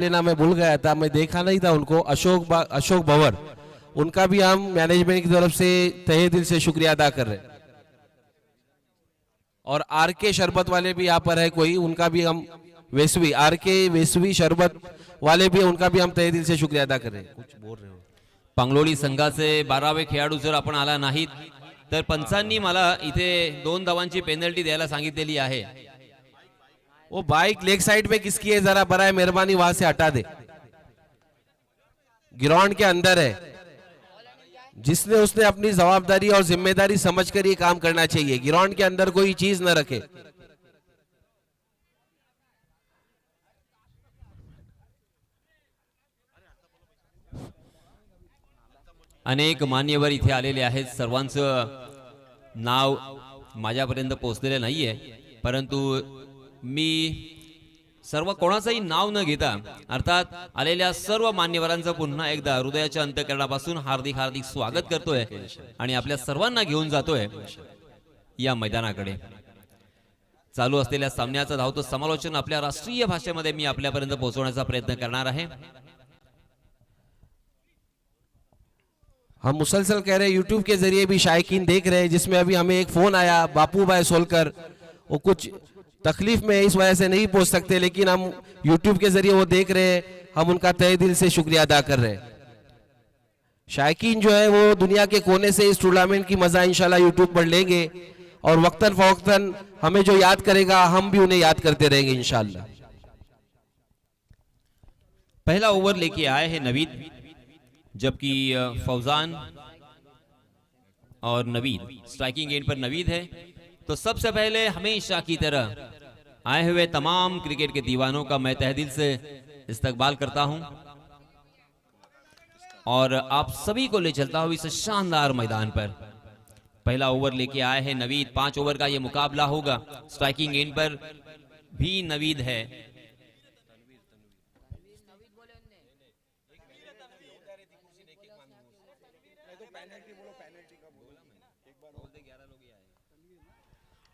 लेना मैं भूल गया था, मैं देखा नहीं था उनको, अशोक भंवर, उनका भी हम मैनेजमेंट की तरफ से तहे दिल से शुक्रिया अदा कर रहे हैं। और आर के शरबत वाले भी यहाँ पर है कोई, उनका भी हम आर के वेसवी शरबत वाले भी, उनका भी हम तहे दिल से शुक्रिया अदा कर रहे हैं। कुछ बोल रहे हो? पांगलोळी संघाचे 12वे खेळाडू जर आपण आला नाहीत तर पंचांनी मला इथे 2 धावांची पेनल्टी द्यायला सांगितलेली आहे। वो बाइक लेग साइड पे किसकी है, जरा बराए मेहरबानी वहां से हटा दे। ग्राउंड के अंदर है, जिसने उसने अपनी जवाबदारी और जिम्मेदारी समझकर ये काम करना चाहिए। ग्राउंड के अंदर कोई चीज न रखे। अनेक मान्यवर इथे आलेले आहेत, सर्वांचं नाव माझ्यापर्यंत पोहोचलेलं नाहीये, परंतु मी सर्व कोणाचंही नाव न घेता अर्थात आलेल्या सर्व मान्यवरांचं पुन्हा एकदा हृदयाच्या अंतःकरणापासून हार्दिक हार्दिक स्वागत करतोय आणि आपल्या सर्वांना घेऊन जातोय या मैदानाकडे। चालू असलेल्या सामन्याचं धावतं समालोचन आपल्या राष्ट्रीय भाषेमध्ये मी आपल्यापर्यंत पोहोचवण्याचा प्रयत्न करणार आहे। हम मुसलसल कह रहे हैं, यूट्यूब के जरिए भी शायकीन देख रहे हैं, जिसमें अभी हमें एक फोन आया बापू भाई सोलकर, वो कुछ तकलीफ में इस वजह से नहीं पहुंच सकते, लेकिन हम यूट्यूब के जरिए वो देख रहे हैं, हम उनका तहे दिल से शुक्रिया अदा कर रहे हैं। शायकीन जो है वो दुनिया के कोने से इस टूर्नामेंट की मजा इंशाल्लाह यूट्यूब पर लेंगे और वक्तन फवक्तन हमें जो याद करेगा हम भी उन्हें याद करते रहेंगे इंशाल्लाह। पहला ओवर लेके आए हैं नवीद, जबकि फौजान और नवीद, स्ट्राइकिंग एंड पर नवीद है। तो सबसे पहले हमेशा की तरह आए हुए तमाम क्रिकेट के दीवानों का मैं तहे दिल से इस्तकबाल करता हूं और आप सभी को ले चलता हूं इस शानदार मैदान पर। पहला ओवर लेके आए हैं नवीद, 5 ओवर का यह मुकाबला होगा। स्ट्राइकिंग एंड पर भी नवीद है।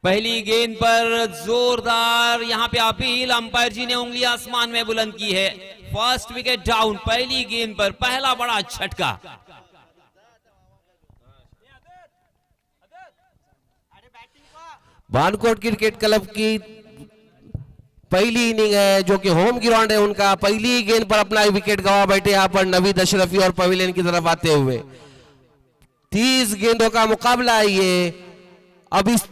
पहली गेंद पर जोरदार यहां पे अपील, अंपायर जी ने उंगलियां आसमान में बुलंद की है। फर्स्ट विकेट डाउन, पहली गेंद पर पहला बड़ा झटका। बानकोट क्रिकेट क्लब की पहली इनिंग है, जो कि होम ग्राउंड है उनका। पहली गेंद पर अपना विकेट गवा बैठे यहां पर नवीद अशरफी और पवेलियन की तरफ आते हुए। 30 गेंदों का मुकाबला है ये। अब इस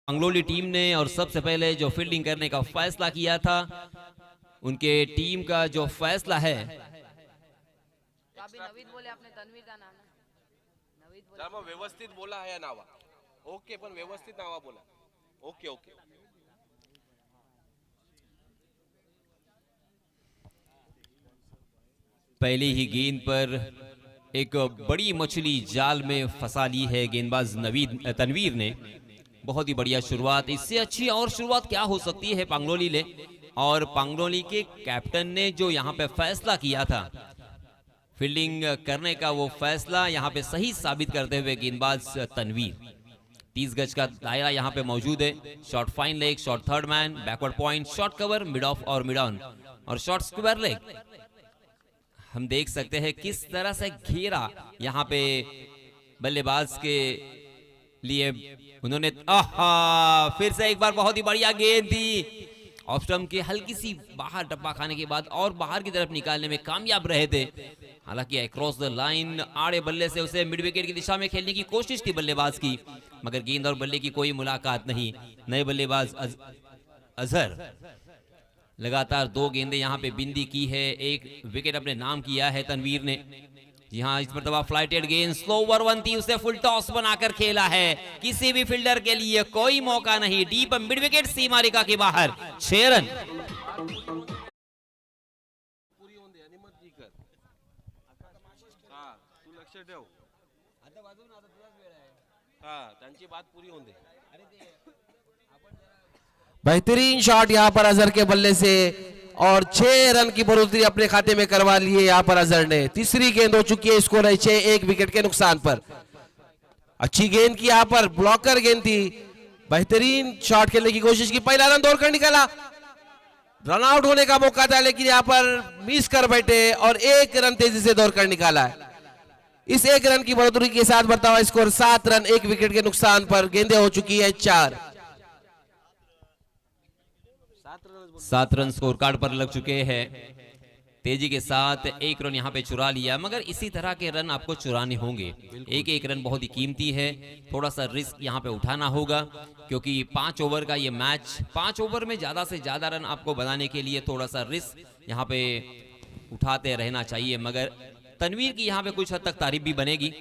पांगलोली टीम ने और सबसे पहले जो फील्डिंग करने का फैसला किया था, उनके टीम का जो फैसला है, नवीद बोले, आपने तनवीर का नाम नवीद बोले, व्यवस्थित बोला है नावा, ओके, पण व्यवस्थित नावा बोला, ओके ओके। पहली ही गेंद पर एक बड़ी मछली जाल में फंसा ली है गेंदबाज तनवीर ने। बहुत ही बढ़िया शुरुआत, इससे अच्छी और शुरुआत क्या हो सकती है पांगलोली ले। और पांगलोली के कैप्टन ने जो यहाँ पे फैसला किया था फील्डिंग करने का, वो फैसला यहाँ पे सही साबित करते हुए गेंदबाज तनवीर। 30 गज का दायरा यहाँ पे मौजूद है। Short fine leg, short third man, backward point, short cover, mid of और मिड ऑन और शॉर्ट स्क्वायर लेग। हम देख सकते हैं किस तरह से घेरा यहाँ पे बल्लेबाज के लिए उन्होंने। फिर से एक बार बहुत ही बढ़िया गेंद थी, ऑफ स्टंप के हल्की सी बाहर टप्पा खाने के बाद और बाहर की तरफ निकालने में कामयाब रहे थे। हालांकि अक्रॉस द लाइन आड़े बल्ले से उसे मिड विकेट की दिशा में खेलने की कोशिश थी बल्लेबाज की, मगर गेंद और बल्ले की कोई मुलाकात नहीं। नए बल्लेबाज अजहर लगातार 2 गेंदें यहां पे बिंदी की है, 1 विकेट अपने नाम किया है तनवीर ने। जी हाँ, इस मरतबा फ्लाइटेड गेंद स्लोवर वन थी, उसे फुल टॉस बनाकर खेला है। किसी भी फील्डर के लिए कोई मौका नहीं, डीप मिड विकेट सीमा रेखा के बाहर, 6 रन। त्यांची बात पुरी होऊन दे। बेहतरीन शॉट यहां पर अजहर के बल्ले से और 6 रन की बढ़ोतरी अपने खाते में करवा लिए यहां पर अजहर ने। तीसरी गेंद हो चुकी है, स्कोर है 6, 1 विकेट के नुकसान पर। अच्छी गेंद की यहां पर ब्लॉकर गेंद थी, बेहतरीन शॉट खेलने की कोशिश की, पहला रन दौड़कर निकाला, रन आउट होने का मौका था लेकिन यहां पर मिस कर बैठे और 1 रन तेजी से दौड़कर निकाला है। इस 1 रन की बढ़ोतरी के साथ बढ़ता हुआ स्कोर 7 रन 1 विकेट के नुकसान पर। गेंदें हो चुकी है 4। 7 रन स्कोर कार्ड पर लग चुके हैं। तेजी के साथ 1 रन यहाँ पे चुरा लिया, मगर इसी तरह के रन आपको चुराने होंगे। एक रन बहुत ही कीमती है, थोड़ा सा रिस्क यहाँ पे उठाना होगा क्योंकि 5 ओवर का ये मैच, 5 ओवर में ज्यादा से ज्यादा रन आपको बनाने के लिए थोड़ा सा रिस्क यहाँ पे उठाते रहना चाहिए। मगर तनवीर की यहाँ पे कुछ हद तक तारीफ भी बनेगी।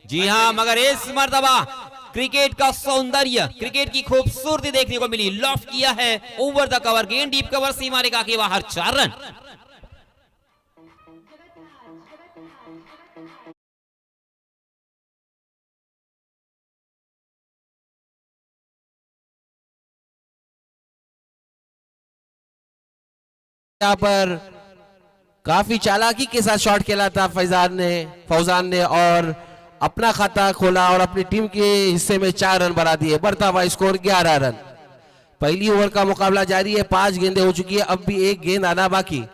जी हाँ, मगर इस मर्तबा क्रिकेट का सौंदर्य, क्रिकेट की खूबसूरती देखने को मिली। लॉफ्ट किया है ओवर द कवर, गेंद डीप कवर, सीमा रेखा के बाहर, 4 रन। यहाँ पर काफी चालाकी के साथ शॉट खेला था फौजान ने और अपना खाता खोला और अपनी टीम के हिस्से में 4 रन बना दिए। बढ़ता हुआ स्कोर 11 रन। पहली ओवर का मुकाबला जारी है, 5 गेंदें हो चुकी है, अब भी 1 गेंद आना बाकी।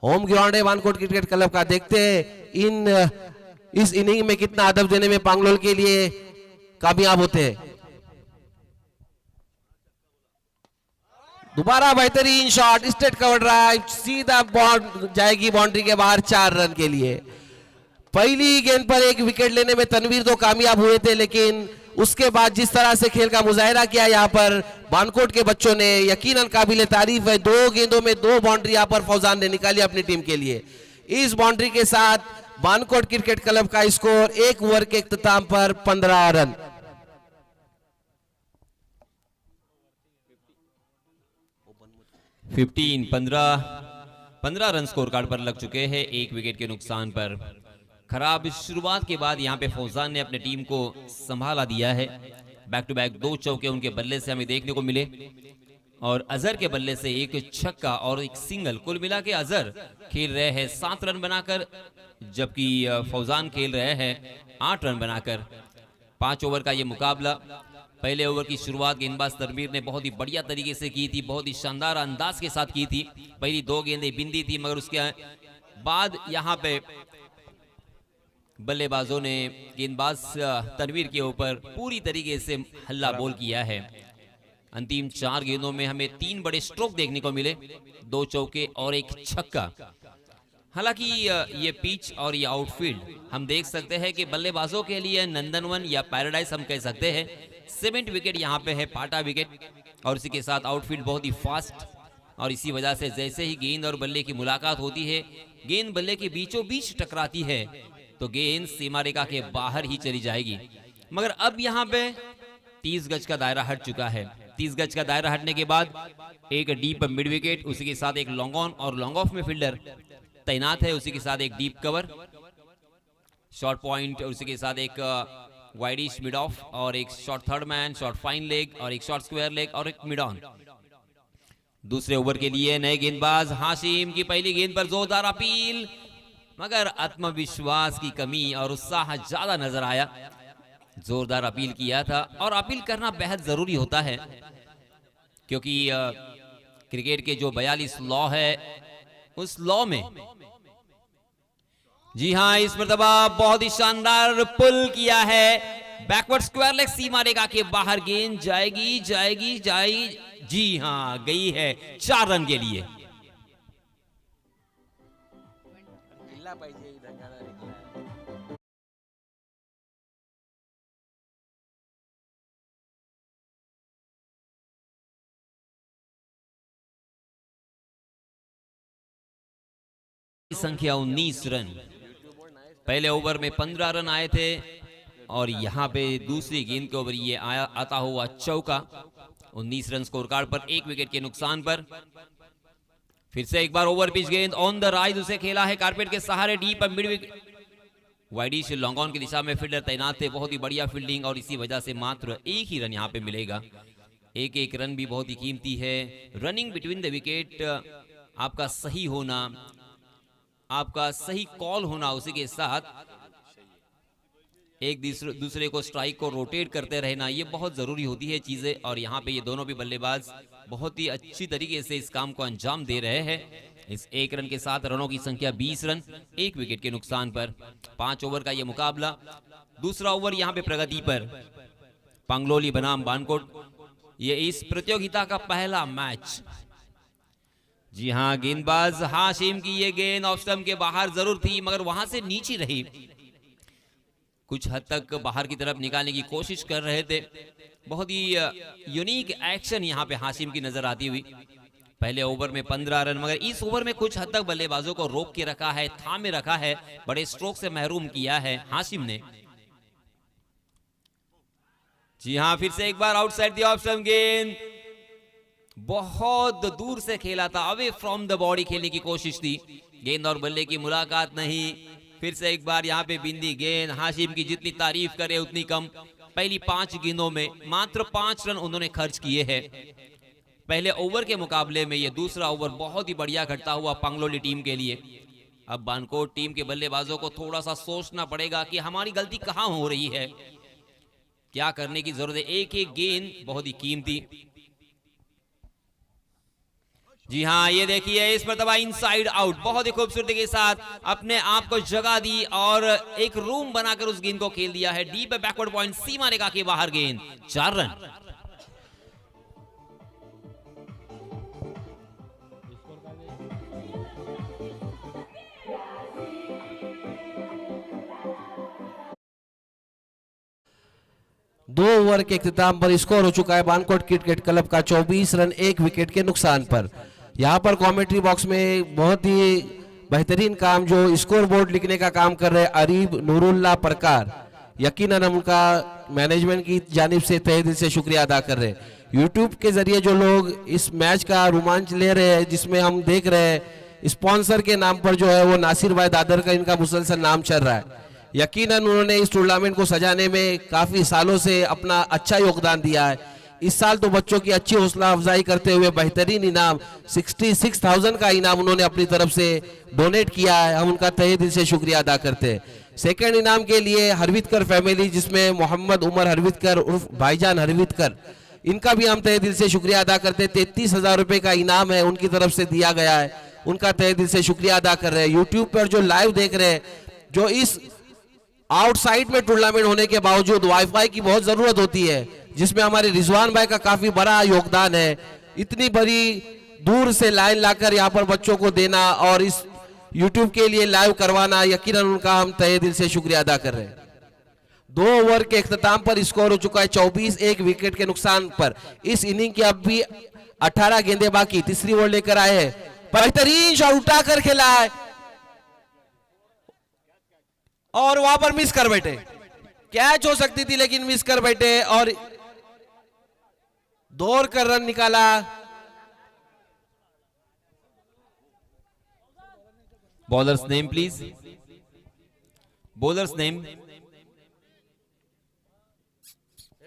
होम ग्राउंड है वानकोट क्रिकेट क्लब का। देखते हैं इस इनिंग में कितना अदब देने में पांगलोल के लिए कामयाब होते हैं। दोबारा बेहतरीन शॉट, स्ट्रेट कवर ड्राइव, सीधा बॉल जाएगी बाउंड्री के बाहर, 4 रन के लिए। पहली गेंद पर 1 विकेट लेने में तनवीर तो कामयाब हुए थे, लेकिन उसके बाद जिस तरह से खेल का मुजाहिरा किया यहाँ पर बानकोट के बच्चों ने, यकीनन काबिले तारीफ है। 2 गेंदों में 2 बाउंड्री यहाँ पर फौजान ने निकाली अपनी टीम के लिए। इस बाउंड्री के साथ बानकोट क्रिकेट क्लब का स्कोर 1 ओवर के इख्तिताम पर 15 रन। 15 रन स्कोर कार्ड पर लग चुके हैं 1 विकेट के नुकसान पर। खराब शुरुआत के बाद यहाँ पे फौजान ने अपने टीम को संभाला दिया है। बैक टू बैक 2 चौके उनके बल्ले से हमें देखने को मिले और अजहर के बल्ले से 1 छक्का और 1 सिंगल। कुल मिला के अजहर खेल रहे हैं 7 रन बनाकर, जबकि फौजान खेल रहे हैं 8 रन बनाकर। 5 ओवर का ये मुकाबला। पहले ओवर की शुरुआत गेंदबाज तनवीर ने बहुत ही बढ़िया तरीके से की थी, बहुत ही शानदार अंदाज के साथ की थी। पहली 2 गेंदें बिंदी थी, मगर उसके बाद यहाँ पे बल्लेबाजों ने गेंदबाज तनवीर के ऊपर पूरी तरीके से हल्ला बोल किया है। अंतिम 4 गेंदों में हमें 3 बड़े स्ट्रोक देखने को मिले, 2 चौके और 1 छक्का। हालांकि ये पिच और ये आउटफील्ड हम देख सकते हैं कि बल्लेबाजों के लिए नंदनवन या पैराडाइज हम कह सकते हैं। 7 विकेट यहाँ पे है, पाटा विकेट, और इसी के साथ आउटफील्ड बहुत ही फास्ट। और इसी वजह से जैसे ही गेंद और बल्ले की मुलाकात होती है, गेंद बल्ले के बीचों बीच टकराती है तो गेंद सीमा रेखा के बाहर ही चली जाएगी। मगर अब यहाँ पे 30 गज का दायरा हट चुका है। 30 गज का दायरा हटने के बाद एक डीप मिड विकेट, उसी के साथ एक लॉन्ग ऑन और लॉन्ग ऑफ में फील्डर तैनात है, उसी के साथ एक डीप कवर, शॉर्ट पॉइंट, उसी के साथ एक वाइडिश मिड ऑफ और एक short third man, short fine leg और एक शॉर्ट स्क्वायर लेग और एक मिड ऑन। दूसरे ओवर के लिए नए गेंदबाज हाशिम की पहली गेंद पर जोरदार अपील, मगर आत्मविश्वास की कमी और उत्साह ज्यादा नजर आया। जोरदार अपील किया था और अपील करना बेहद जरूरी होता है, क्योंकि क्रिकेट के जो 42 लॉ है उस लॉ में, जी हां, इस मर्तबा बहुत ही शानदार पुल किया है, बैकवर्ड स्क्वायर लेग, सीमा रेखा के बाहर गेंद जाएगी। जी हां, गई है 4 रन के लिए। संख्या 19 रन। पहले ओवर में 15 रन आए थे और यहां पे दूसरी गेंद के ओवर ये आता हुआ चौका। 19 रन स्कोर कार्ड पर 1 विकेट के नुकसान पर। फिर से एक बार ओवर पिच गेंद ऑन द राइज, उसे खेला है कारपेट के सहारे deep mid wicket, widish long on की दिशा में फील्डर तैनात थे। बहुत ही बढ़िया फील्डिंग और इसी वजह से मात्र 1 ही रन यहां पे मिलेगा। एक एक रन भी बहुत ही कीमती है। रनिंग बिटवीन द विकेट, आपका सही होना, आपका सही कॉल होना, उसी के साथ एक दूसरे को स्ट्राइक को रोटेट करते रहना, ये बहुत जरूरी होती है चीजें। और यहाँ पे ये दोनों भी बल्लेबाज बहुत ही अच्छी तरीके से इस काम को अंजाम दे रहे हैं। इस एक रन के साथ रनों की संख्या 20 रन, एक विकेट के नुकसान पर। 5 ओवर का ये मुकाबला, दूसरा ओवर यहाँ पे प्रगति पर। पांगलोली बनाम बानकोट, ये इस प्रतियोगिता का पहला मैच। जी हाँ, गेंदबाज हाशिम की ये गेंद ऑफ स्टंप के बाहर जरूर थी, मगर वहां से नीचे रही। कुछ हद तक बाहर की तरफ निकालने की कोशिश कर रहे थे। बहुत ही यूनिक एक्शन यहाँ पे हाशिम की नजर आती हुई। पहले ओवर में 15 रन, मगर इस ओवर में कुछ हद तक बल्लेबाजों को रोक के रखा है, थामे रखा है, बड़े स्ट्रोक से महरूम किया है हाशिम ने। जी हाँ, फिर से एक बार आउटसाइड द ऑफ स्टंप गेंद, बहुत दूर से खेला था, अवे फ्रॉम द बॉडी खेलने की कोशिश थी। गेंद और बल्ले की मुलाकात नहीं। फिर से एक बार यहाँ पे बिंदी गेंद, हाशिम की जितनी तारीफ करे उतनी कम। पहली 5 गेंदों में मात्र 5 रन उन्होंने खर्च किए हैं। पहले ओवर के मुकाबले में ये दूसरा ओवर बहुत ही बढ़िया घटता हुआ पांगलोली टीम के लिए। अब बानकोट टीम के बल्लेबाजों को थोड़ा सा सोचना पड़ेगा कि हमारी गलती कहाँ हो रही है, क्या करने की जरूरत है। एक एक गेंद बहुत ही कीमती। जी हाँ, ये देखिए इस मरतबा इनसाइड आउट, बहुत ही खूबसूरती के साथ अपने आप को जगह दी और एक रूम बनाकर उस गेंद को खेल दिया है। डीप बैकवर्ड पॉइंट, सीमा रेखा के बाहर गेंद, 4 रन। दो ओवर के इख्तिताम पर स्कोर हो चुका है बानकोट क्रिकेट क्लब का 24 रन, एक विकेट के नुकसान पर। यहाँ पर कमेंट्री बॉक्स में बहुत ही बेहतरीन काम जो स्कोर बोर्ड लिखने का काम कर रहे अरीब नूरुल्लाह प्रकार, यकीनन हम उनका मैनेजमेंट की जानिब से तहे दिल से शुक्रिया अदा कर रहे हैं। यूट्यूब के जरिए जो लोग इस मैच का रोमांच ले रहे हैं, जिसमें हम देख रहे हैं स्पॉन्सर के नाम पर जो है वो नासिर भाई दादर का इनका मुसलसल नाम चल रहा है। यकीनन उन्होंने इस टूर्नामेंट को सजाने में काफी सालों से अपना अच्छा योगदान दिया है। इस साल तो बच्चों की अच्छी हौसला अफजाई करते हुए बेहतरीन इनाम 66,000 का इनाम उन्होंने अपनी तरफ से डोनेट किया है, हम उनका तहे दिल से शुक्रिया अदा करते हैं। सेकंड इनाम के लिए हरवितकर फैमिली, जिसमें मोहम्मद उमर हरवितकर उर्फ भाईजान हरवितकर, इनका भी हम तहे दिल से शुक्रिया अदा करते हैं। 33,000 रुपए का इनाम है उनकी तरफ से दिया गया है, उनका तहे दिल से शुक्रिया अदा कर रहे हैं। यूट्यूब पर जो लाइव देख रहे हैं, जो इस आउटसाइड में टूर्नामेंट होने के बावजूद वाईफाई की बहुत जरूरत होती है, जिसमें हमारे रिजवान भाई का काफी बड़ा योगदान है। इतनी बड़ी दूर से लाइन लाकर यहाँ पर बच्चों को देना और इस यूट्यूब के लिए लाइव करवाना, यकीनन उनका हम तहे दिल से शुक्रिया अदा कर रहे हैं। 2 ओवर के इख्तिताम पर स्कोर हो चुका है 24, एक विकेट के नुकसान पर। इस इनिंग की अब भी 18 गेंदें बाकी, तीसरी ओवर लेकर आए हैं। बेहतरीन शॉट उठाकर खेला है और वहां पर मिस कर बैठे। कैच हो सकती थी लेकिन मिस कर बैठे और दौड़ कर रन निकाला। Bowlers name please, bowlers name.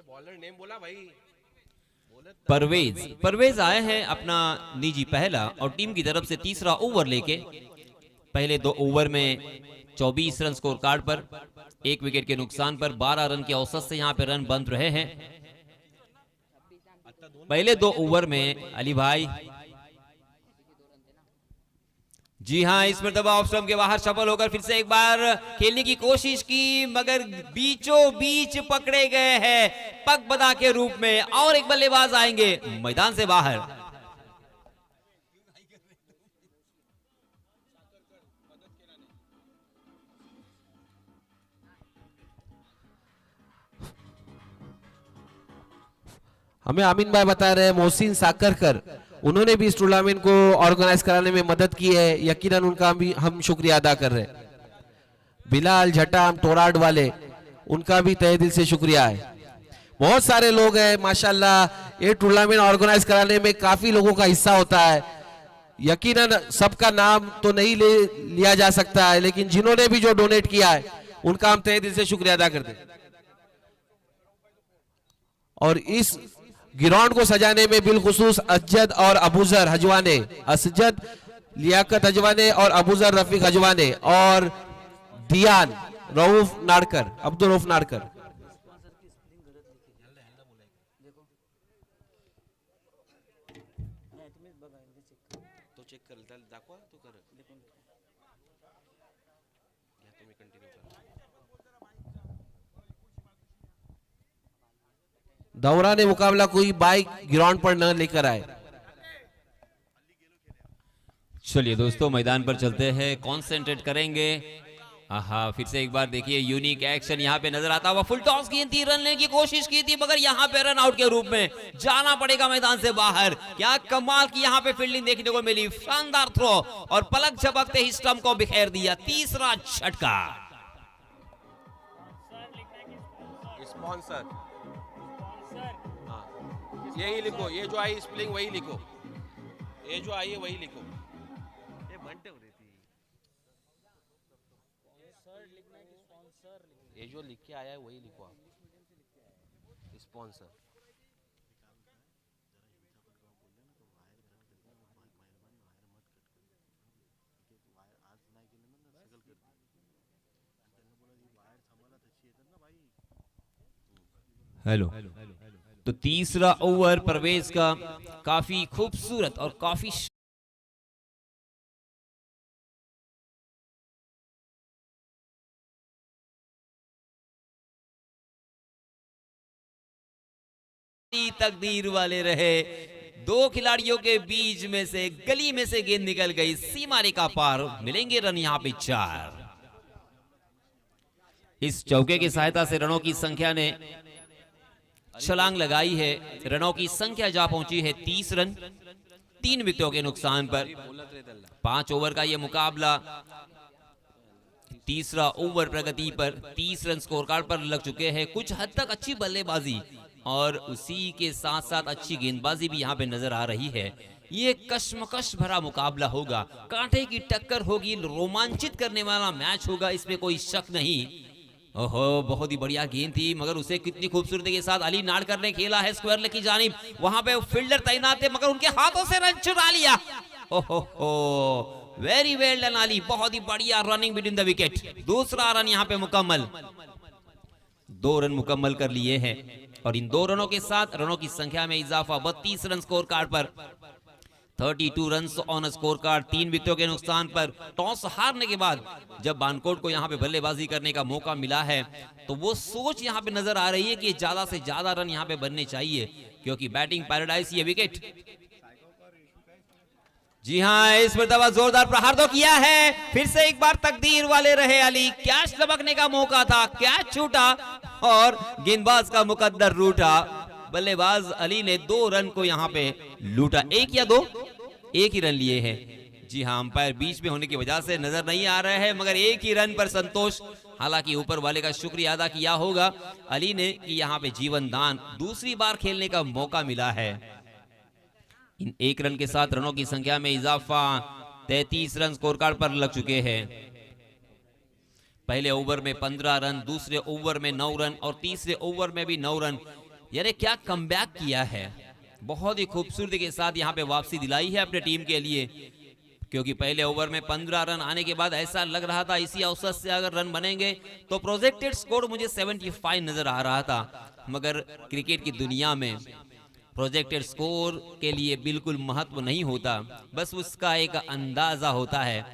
Bowler name बोला भाई। परवेज आए हैं अपना निजी पहला और टीम की तरफ से तीसरा ओवर लेके। पहले 2 ओवर में 24 रन स्कोर कार्ड पर, एक विकेट के नुकसान पर 12 रन के औसत से यहाँ पे रन बन रहे हैं। पहले 2 ओवर में अली भाई, जी हाँ, इस मरतबा ऑफ स्टंप के बाहर सफल होकर फिर से एक बार खेलने की कोशिश की, मगर बीचों बीच पकड़े गए हैं पग बदा के रूप में। और एक बल्लेबाज आएंगे मैदान से बाहर। हमें आमीन भाई बता रहे हैं मोहसिन साकरकर, उन्होंने भी इस टूर्नामेंट को ऑर्गेनाइज कराने में मदद की है, यकीनन उनका भी हम शुक्रिया अदा कर रहे हैं। बिलाल झटाम टोराड वाले, उनका भी तहे दिल से शुक्रिया है। बहुत सारे लोग हैं माशाल्लाह, ये टूर्नामेंट ऑर्गेनाइज कराने में काफी लोगों का हिस्सा होता है। यकीनन सबका नाम तो नहीं लिया जा सकता है, लेकिन जिन्होंने भी जो डोनेट किया है उनका हम तहे दिल से शुक्रिया अदा करते हैं। और इस ग्राउंड को सजाने में बिलखुसूस असजद और अबूजर हजवाने, असजद लियाकत हजवाने और अबूजर रफीक हजवाने और दियान रऊफ नाड़कर, अब्दुल रऊफ नाड़कर। दौरान मुकाबला कोई बाइक ग्राउंड पर न लेकर आए। चलिए दोस्तों मैदान पर चलते हैं, कॉन्सेंट्रेट करेंगे। आहा, फिर से एक बार देखिए यूनिक एक्शन यहाँ पे नजर आता हुआ। फुल टॉस की थी, रन लेने की कोशिश की थी, मगर यहाँ पे रन आउट के रूप में जाना पड़ेगा मैदान से बाहर। क्या कमाल की यहाँ पे फील्डिंग देखने को मिली, शानदार थ्रो और पलक झपकते ही स्टंप को बिखेर दिया। तीसरा झटका। स्पॉन्सर यही लिखो, ये जो आई स्पेलिंग वही लिखो, ये जो आई है वही लिखो। ये घंटे हो रही थी, ये जो लिख के आया है वही लिखो आप, स्पॉन्सर। हेलो। तो तीसरा ओवर परवेज का काफी खूबसूरत और काफी तकदीर वाले रहे। दो खिलाड़ियों के बीच में से गली में से गेंद निकल गई, सीमा रेखा पार, मिलेंगे रन यहां पे 4। इस चौके की सहायता से रनों की संख्या ने छलांग लगाई है। रनों की संख्या जा पहुंची है 30 रन, 3 विकेटों के नुकसान पर। 5 ओवर का यह मुकाबला तीसरा ओवर प्रगति पर 30 रन स्कोर कार्ड पर लग चुके हैं। कुछ हद तक अच्छी बल्लेबाजी और उसी के साथ साथ अच्छी गेंदबाजी भी यहाँ पे नजर आ रही है। ये कश्मकश भरा मुकाबला होगा, कांटे की टक्कर होगी, रोमांचित करने वाला मैच होगा, इसमें कोई शक नहीं। ओहो, बहुत ही बढ़िया गेंद थी, मगर उसे कितनी खूबसूरती के साथ अली नाड़कर ने खेला है स्क्वायर लेग की जानिब। वहां पे फील्डर तैनात थे, मगर उनके हाथों से रन चुरा लिया। ओहो, वेरी वेल डन अली, बहुत ही बढ़िया रनिंग बिटवीन द विकेट। दूसरा रन यहाँ पे मुकम्मल, 2 रन मुकम्मल कर लिए हैं और इन 2 रनों के साथ रनों की संख्या में इजाफा। 32 रन स्कोर कार्ड पर, 32 रन्स ऑन स्कोर कार्ड, 3 विकेटों के नुकसान पर। टॉस हारने के बाद जब बानकोट को यहां पे बल्लेबाजी करने का मौका मिला है तो वो सोच यहां पे नजर आ रही है कि ज्यादा से ज्यादा रन यहां पे बनने चाहिए, क्योंकि बैटिंग पैराडाइज ये विकेट। जी हां, इस मर्तबा जोरदार प्रहार तो किया है। फिर से एक बार तकदीर वाले रहे अली, कैच लपकने का मौका था, कैच छूटा और गेंदबाज का मुकद्दर रूठा। बल्लेबाज अली ने 2 रन को यहां पे लूटा। 1 या 2, 1 ही रन लिए हैं। जी हां, अंपायर बीच में होने की वजह से नजर नहीं आ रहा है, मगर 1 ही रन पर संतोष। हालांकि ऊपर वाले का शुक्रिया अदा किया होगा अली ने कि यहां पे जीवन दान, दूसरी बार खेलने का मौका मिला है। इन 1 रन के साथ रनों की संख्या में इजाफा, 33 रन स्कोर कार्ड पर लग चुके हैं। पहले ओवर में 15 रन, दूसरे ओवर में 9 रन और तीसरे ओवर में भी 9 रन। यानी क्या कमबैक किया है, बहुत ही खूबसूरती के साथ यहाँ पे वापसी दिलाई है अपने टीम के लिए। क्योंकि पहले ओवर में 15 रन आने के बाद ऐसा लग रहा था इसी औसत से अगर रन बनेंगे तो प्रोजेक्टेड स्कोर मुझे 75 नजर आ रहा था, मगर क्रिकेट की दुनिया में प्रोजेक्टेड स्कोर के लिए बिल्कुल महत्व नहीं होता, बस उसका एक अंदाजा होता है।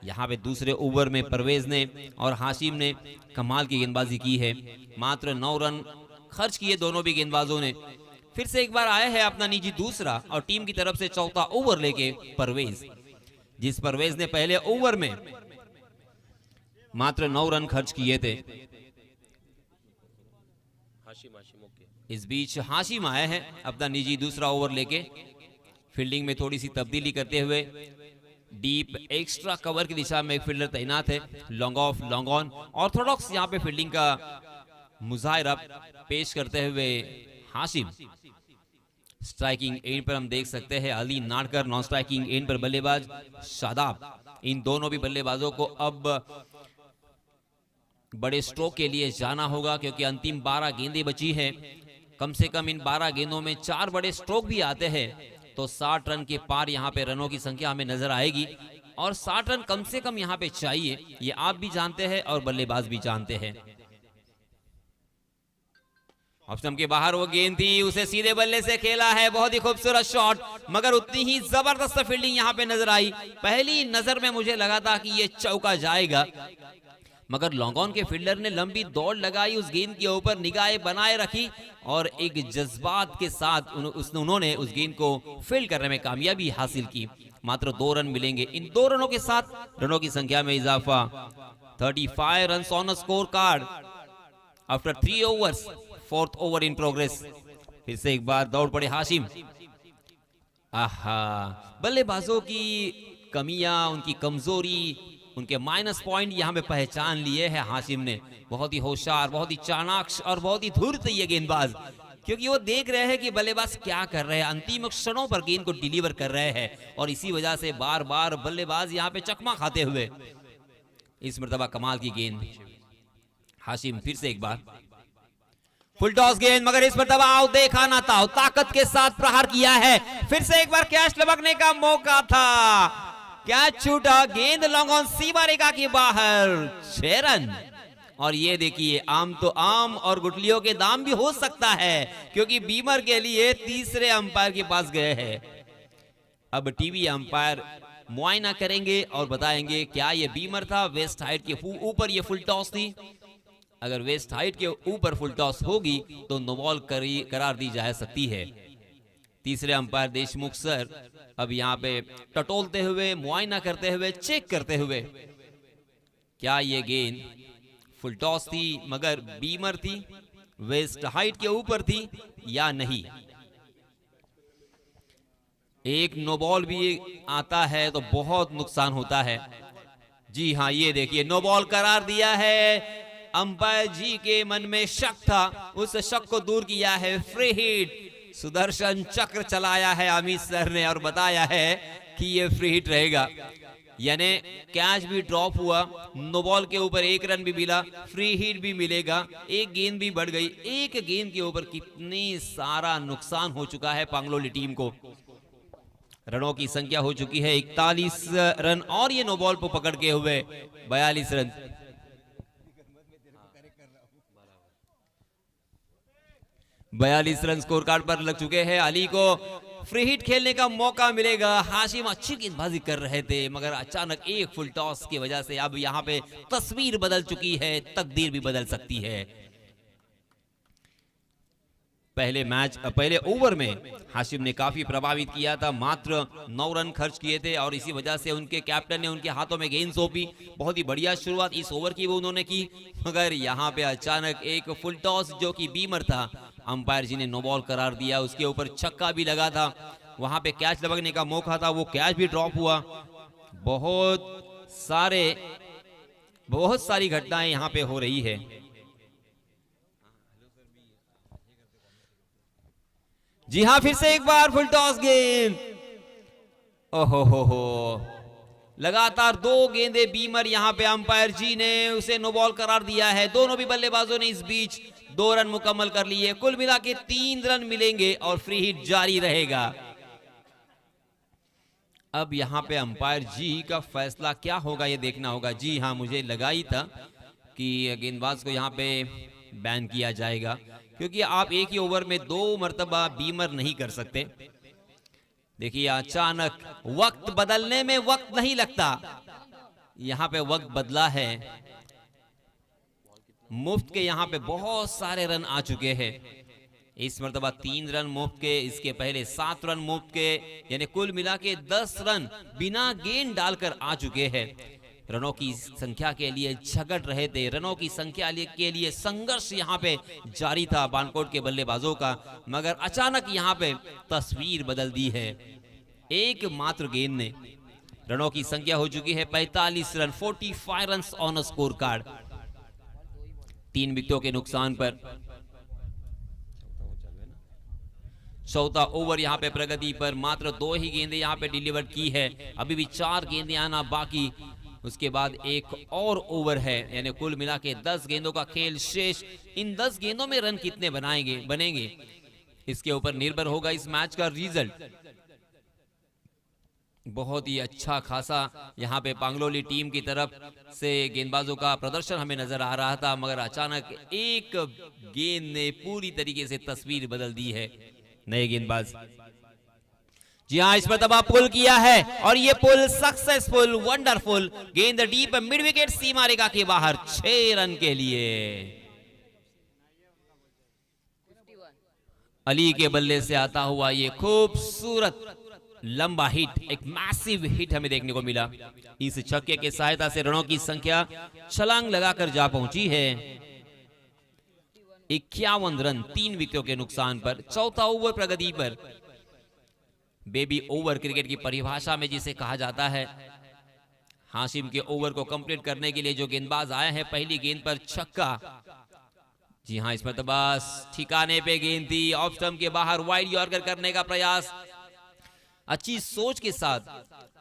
यहाँ पे दूसरे ओवर में परवेज ने और हाशिम ने कमाल की गेंदबाजी की है। मात्र 9 रन खर्च किए दोनों भी गेंदबाजों ने। फिर से एक बार आया है अपना निजी दूसरा और टीम की तरफ से चौथा ओवर लेके परवेज, जिस परवेज ने पहले ओवर में मात्र 9 रन खर्च किए थे। इस बीच हाशिम आए हैं अपना निजी दूसरा ओवर लेके, फील्डिंग में थोड़ी सी तब्दीली करते हुए। डीप एक्स्ट्रा कवर की दिशा में एक फील्डर तैनात है, long off long on Orthodox यहाँ पे फील्डिंग का मुजाहिरा पेश करते हुए हाशिम। स्ट्राइकिंग एंड पर हम देख सकते हैं अली नाड़कर, नॉन स्ट्राइकिंग एंड पर बल्लेबाज शादाब। इन दोनों भी बल्लेबाजों को अब बड़े स्ट्रोक के लिए जाना होगा, क्योंकि अंतिम 12 गेंदें बची हैं। कम से कम इन 12 गेंदों में 4 बड़े स्ट्रोक भी आते हैं तो 60 रन के पार यहाँ पे रनों की संख्या हमें नजर आएगी। और 60 रन कम से कम यहाँ पे चाहिए, ये आप भी जानते हैं और बल्लेबाज भी जानते हैं। ऑप्शन के बाहर वो गेंद थी, उसे सीधे बल्ले से खेला है, बहुत ही खूबसूरत शॉट, मगर उतनी ही जबरदस्त फील्डिंग यहाँ पे नजर आई। पहली नजर में मुझे लगा था कि ये चौका जाएगा, मगर लॉन्ग ऑन के फील्डर ने लंबी दौड़ लगाई, उस गेंद के ऊपर निगाहें बनाए रखी और एक जज्बात के साथ उन्होंने उस गेंद को फील्ड करने में कामयाबी हासिल की। मात्र 2 रन मिलेंगे। इन 2 रनों के साथ रनों की संख्या में इजाफा। 35 run on score card after 3 overs, 4th over in progress. फिर से एक बार दौड़ पड़े हाशिम। आहा, बल्लेबाजों की कमियां, उनकी कमजोरी, उनके माइनस पॉइंट यहाँ पे पहचान लिए है हाशिम ने। बहुत ही होशियार, बहुत ही चाणाक्ष और बहुत ही धूर्त ये गेंदबाज, क्योंकि वो देख रहे हैं कि बल्लेबाज क्या कर रहे हैं, अंतिम क्षणों पर गेंद को डिलीवर कर रहे हैं और इसी वजह से बार बार बल्लेबाज यहाँ पे चकमा खाते हुए। इस मर्तबा कमाल की गेंद, हाशिम फिर से एक बार फुल टॉस गेंद, मगर इस मर्तबा आउट देखा ना था, ताकत के साथ प्रहार किया है। फिर से एक बार कैच लपकने का मौका था, कैच छूटा, गेंद लॉन्ग ऑन सीमा रेखा के बाहर, 6 रन। और ये देखिए, आम तो आम और गुठलियों के दाम भी हो सकता है, क्योंकि बीमर के लिए तीसरे अंपायर के पास गए हैं। अब टीवी अंपायर मुआयना करेंगे और बताएंगे क्या ये बीमर था, वेस्ट हाइट के ऊपर ये फुल टॉस थी। अगर वेस्ट हाइट के ऊपर फुल टॉस होगी तो नो बॉल करार दी जा सकती है। तीसरे अंपायर देशमुख सर अब यहाँ पे टटोलते हुए, मुआयना करते हुए, चेक करते हुए, क्या ये गेंद फुल टॉस थी मगर बीमर थी, वेस्ट हाइट के ऊपर थी या नहीं। एक नो बॉल भी आता है तो बहुत नुकसान होता है। जी हाँ, ये देखिए नो बॉल करार दिया है। अंपायर जी के मन में शक था, उस शक को दूर किया है। फ्री हिट, सुदर्शन चक्र चलाया है अमित सर ने और बताया है कि ये फ्री हिट रहेगा, यानी कैच भी ड्रॉप हुआ, नो बॉल के ऊपर 1 रन भी मिला, फ्री हिट भी मिलेगा, एक गेंद भी बढ़ गई। एक गेंद के ऊपर कितनी सारा नुकसान हो चुका है पांगलोली टीम को। रनों की संख्या हो चुकी है 41 रन और ये नो बॉल को पकड़ के हुए 42 रन। बयालीस रन स्कोर कार्ड पर लग चुके हैं। अली को फ्री हिट खेलने का मौका मिलेगा। हाशिम अच्छी गेंदबाजी कर रहे थे, मगर अचानक एक फुल टॉस की वजह से अब यहां पे तस्वीर बदल चुकी है, तकदीर भी बदल सकती है। पहले ओवर में हाशिम ने काफी प्रभावित किया था, मात्र 9 रन खर्च किए थे और इसी वजह से उनके कैप्टन ने उनके हाथों में गेंद सौंपी। बहुत ही बढ़िया शुरुआत इस ओवर की वो उन्होंने की, मगर यहाँ पे अचानक एक फुल टॉस जो कि बीमर था, अंपायर जी ने नो बॉल करार दिया। उसके ऊपर छक्का भी लगा था, वहां पे कैच लपकने का मौका था, वो कैच भी ड्रॉप हुआ। बहुत सारी घटनाएं यहाँ पे हो रही है। जी हाँ, फिर से एक बार फुल टॉस गेंद। ओहो हो, लगातार 2 गेंदे बीमर, यहाँ पे अंपायर जी ने उसे नो बॉल करार दिया है। दोनों भी बल्लेबाजों ने इस बीच 2 रन मुकम्मल कर लिए। कुल मिला के 3 रन मिलेंगे और फ्री हिट जारी रहेगा। अब यहाँ पे अंपायर जी का फैसला क्या होगा ये देखना होगा। जी हाँ, मुझे लगा ही था कि गेंदबाज को यहाँ पे बैन किया जाएगा, क्योंकि आप एक ही ओवर में 2 मर्तबा बीमर नहीं कर सकते। देखिए, अचानक वक्त बदलने में वक्त नहीं लगता, यहाँ पे वक्त बदला है। मुफ्त के यहाँ पे बहुत सारे रन आ चुके हैं। इस मर्तबा 3 रन मुफ्त के, इसके पहले 7 रन मुफ्त के, यानी कुल मिला के 10 रन बिना गेंद डालकर आ चुके हैं। रनों की संख्या के लिए झगड़ रहे थे, रनों की संख्या के लिए संघर्ष यहाँ पे जारी था बानकोट के बल्लेबाजों का, मगर अचानक यहाँ पे तस्वीर बदल दी है। एक मात्र गेंद ने रनों की संख्या हो चुकी है 45 run, 45 run on score card. 3 विकेटों के नुकसान पर चौथा ओवर यहाँ पे प्रगति पर, मात्र 2 ही गेंदें यहाँ पे डिलीवर की है। अभी भी 4 गेंदें आना बाकी। उसके बाद एक और ओवर है, यानी कुल मिला के 10 गेंदों का खेल शेष। इन 10 गेंदों में रन कितने बनेंगे इसके ऊपर निर्भर होगा इस मैच का रिजल्ट। बहुत ही अच्छा खासा यहाँ पे पांगलोली टीम की तरफ से गेंदबाजों का प्रदर्शन हमें नजर आ रहा था, मगर अचानक एक गेंद ने पूरी तरीके से तस्वीर बदल दी है। नए गेंदबाज, जी हाँ, इस पर दबाव पुल किया है और ये पुल सक्सेसफुल, वंडरफुल। गेंद डीप मिड विकेट सीमा रेखा के बाहर, 6 रन के लिए। 51 अली के बल्ले से आता हुआ ये खूबसूरत लंबा हिट, एक मैसिव हिट हमें देखने को मिला। इस छक्के की सहायता से रनों की संख्या छलांग लगाकर जा पहुंची है 51 रन 3 विकेटों के नुकसान पर। चौथा ओवर प्रगति पर। बेबी ओवर क्रिकेट की परिभाषा में जिसे कहा जाता है, हाशिम के ओवर को कंप्लीट करने के लिए जो गेंदबाज आए हैं, पहली गेंद पर छक्का। जी हाँ, इस पर बस ठिकाने पे गेंद थी, ऑफ स्टंप के बाहर वाइड यॉर्कर करने का प्रयास अच्छी सोच के साथ।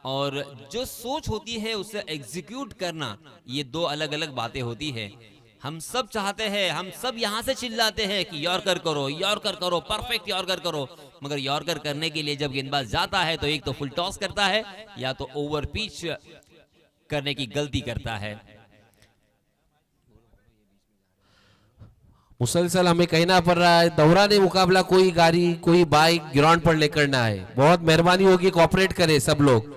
और जो सोच होती है उसे एग्जीक्यूट करना, ये दो अलग अलग बातें होती है। हम सब चाहते हैं, हम सब यहाँ से चिल्लाते हैं कि यॉर्कर करो, यॉर्कर करो, परफेक्ट यॉर्कर करो, मगर यॉर्कर करने के लिए जब गेंदबाज जाता है तो एक तो फुल टॉस करता है या तो ओवर पिच करने की गलती करता है। मुसलसल हमें कहना पड़ रहा है, दौराने मुकाबला कोई गाड़ी कोई बाइक ग्राउंड पर लेकर ना आए। बहुत मेहरबानी होगी, कोऑपरेट करें सब लोग।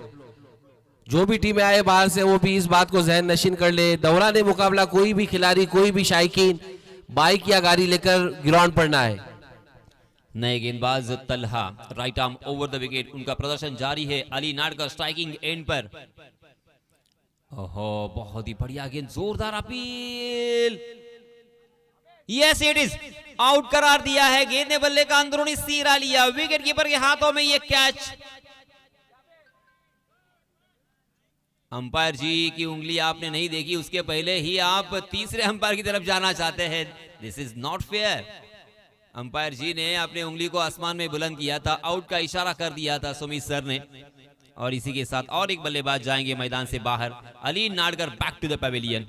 जो भी टीमें आए बाहर से वो भी इस बात को जहन नशीन कर ले, दौराने मुकाबला कोई भी खिलाड़ी कोई भी शायकीन बाइक या गाड़ी लेकर ग्राउंड पर ना आए। नए गेंदबाज Talha, right arm over the wicket, उनका प्रदर्शन जारी है। अली नाडकर स्ट्राइकिंग एंड पर। ओहो, बहुत ही बढ़िया गेंद, जोरदार appeal, yes it is out करार दिया है। गेंद ने बल्ले का अंदरूनी सीरा लिया, विकेट कीपर के हाथों में ये कैच। अंपायर जी की उंगली आपने नहीं देखी, उसके पहले ही आप तीसरे अंपायर की तरफ जाना चाहते हैं। This is not fair. Umpire ji ने अपनी उंगली को आसमान में बुलंद किया था, आउट का इशारा कर दिया था सुमित सर ने। और इसी के साथ और एक बल्लेबाज जाएंगे मैदान से बाहर। Ali Nadkar back to the pavilion.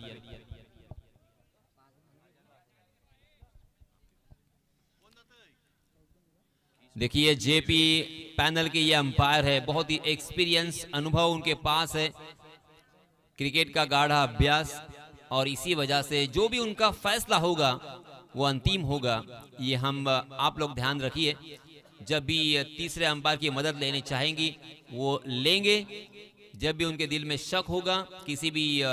देखिए, जेपी पैनल के ये अंपायर है, बहुत ही एक्सपीरियंस, अनुभव उनके पास है, क्रिकेट का गाढ़ा अभ्यास, और इसी वजह से जो भी उनका फैसला होगा वो अंतिम होगा। ये हम आप लोग ध्यान रखिए, जब भी तीसरे अंपायर की मदद लेनी चाहेंगी वो लेंगे। जब भी उनके दिल में शक होगा किसी भी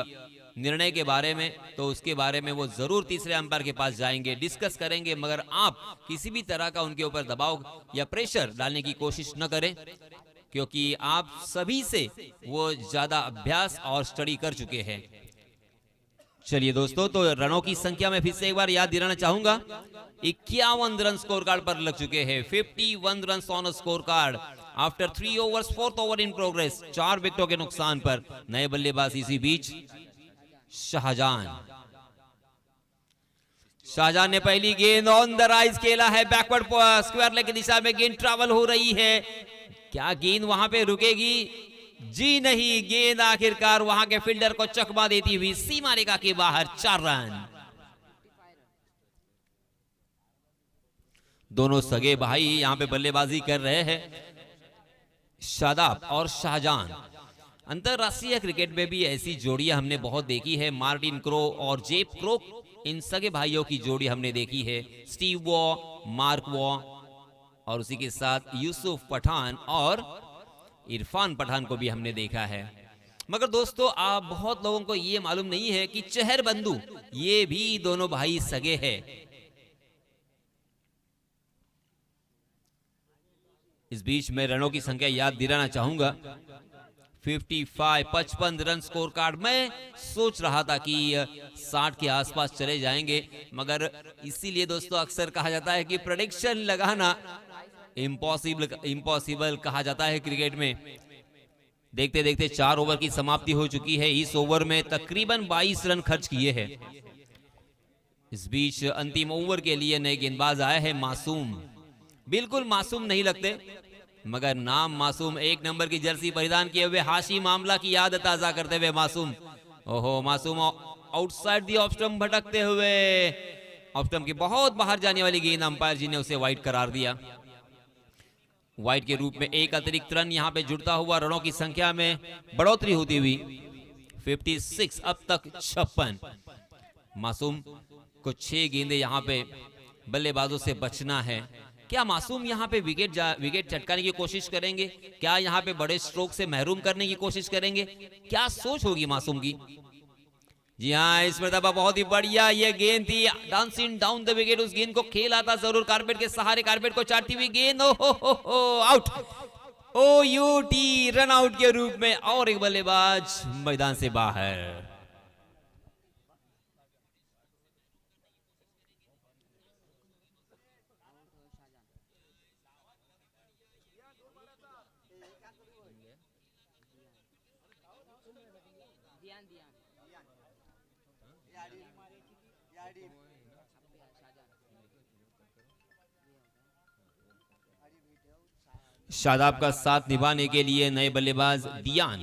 निर्णय के बारे में तो उसके बारे में वो जरूर तीसरे अंपायर के पास जाएंगे, डिस्कस करेंगे, मगर आप किसी भी तरह का उनके ऊपर दबाव या प्रेशर डालने की कोशिश न करें, क्योंकि आप सभी से वो ज्यादा अभ्यास और स्टडी कर चुके हैं। चलिए दोस्तों, तो रनों की संख्या में फिर से एक बार याद दिलाना चाहूंगा, 51 रन स्कोर कार्ड पर लग चुके हैं। 51 run on score card after 3 overs, 4th over in progress, 4 विकेटों के नुकसान पर। नए बल्लेबाज इसी बीच शाहजहां ने पहली गेंद ऑन द राइज खेला है, बैकवर्ड स्क्वायर लेग की दिशा में गेंद ट्रैवल हो रही है। क्या गेंद वहां पे रुकेगी? जी नहीं, गेंद आखिरकार वहां के फील्डर को चकमा देती हुई सीमा रेखा के बाहर, 4 रन। दोनों सगे भाई यहां पे बल्लेबाजी कर रहे हैं, शादाब और शाहजहां। अंतरराष्ट्रीय क्रिकेट में भी ऐसी जोड़ियां हमने बहुत देखी है, मार्टिन क्रो और जेप क्रोक, इन सगे भाइयों की जोड़ी हमने देखी है। स्टीव वॉ, मार्क वॉ, और उसी के साथ यूसुफ पठान और इरफान पठान को भी हमने देखा है। मगर दोस्तों, आप बहुत लोगों को ये मालूम नहीं है कि चहर बंधु ये भी दोनों भाई सगे हैं। इस बीच में रनों की संख्या याद दिलाना चाहूंगा, 55 रन स्कोर कार्ड। मैं सोच रहा था कि 60 के आसपास चले जाएंगे, मगर इसीलिए दोस्तों अक्सर कहा जाता है कि प्रेडिक्शन लगाना इम्पॉसिबल कहा जाता है क्रिकेट में। देखते देखते 4 ओवर की समाप्ति हो चुकी है। इस ओवर में तकरीबन 22 रन खर्च किए हैं। इस बीच अंतिम ओवर के लिए नए गेंदबाज आए हैं, मासूम। बिल्कुल मासूम नहीं लगते, मगर नाम मासूम, 1 नंबर की जर्सी परिधान किए हुए हाशिम आमला की याद ताजा करते हुए मासूम ओहो, मासूम आउटसाइड दी ऑफ स्टंप भटकते हुए, ऑफ स्टंप के बहुत बाहर जाने वाली गेंद अंपायर जी ने उसे वाइड करार दिया। वाइड के रूप में एक अतिरिक्त रन यहां पे जुड़ता हुआ रनों की संख्या में बढ़ोतरी होती हुई 56, अब तक 56। मासूम को 6 गेंदे यहां पे बल्लेबाजों से बचना है। क्या मासूम यहां पे विकेट चटकाने की कोशिश करेंगे? क्या यहां पे बड़े स्ट्रोक से महरूम करने की कोशिश करेंगे? क्या सोच होगी मासूम की? जी हाँ, इस मरतबा बहुत ही बढ़िया ये गेंद थी, डांसिंग डाउन द विकेट। उस गेंद को खेला था जरूर कारपेट के सहारे, कारपेट को चाटती हुई गेंद, हो आउट। OUT रन आउट के रूप में, और एक बल्लेबाज मैदान से बाहर। ध्यान ध्यान शादाब का साथ निभाने के लिए नए बल्लेबाज दियान।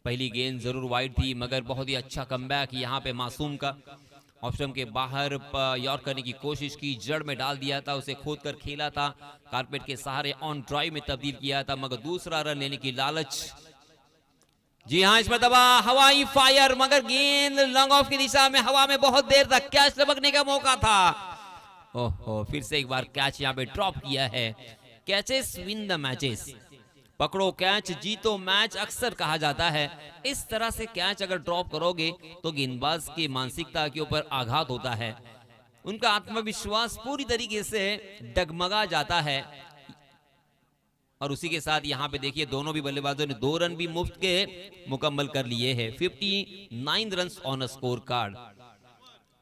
पहली गेंद जरूर वाइड थी, मगर बहुत ही अच्छा कमबैक यहां पे मासूम का। ऑप्शन के बाहर यॉर्क करने की कोशिश की, जड़ में डाल दिया था, उसे खोद कर खेला था, कारपेट के सहारे ऑन ड्राइव में तब्दील किया था, मगर दूसरा रन लेने की लालच। जी हाँ, इस मरतबा हवाई फायर, मगर गेंद लॉन्ग ऑफ की दिशा में हवा में बहुत देर तक, कैच लपकने का मौका था। ओहो, फिर से एक बार कैच यहाँ पे ड्रॉप किया है। कैचेस विन द मैचेस, पकड़ो कैच जीतो मैच अक्सर कहा जाता है। इस तरह से कैच अगर ड्रॉप करोगे तो गेंदबाज की मानसिकता के ऊपर आघात होता है, उनका आत्मविश्वास पूरी तरीके से डगमगा जाता है। और उसी के साथ यहाँ पे देखिए दोनों भी बल्लेबाजों ने 2 रन भी मुफ्त के मुकम्मल कर लिए हैं। 59 रन ऑन स्कोर कार्ड।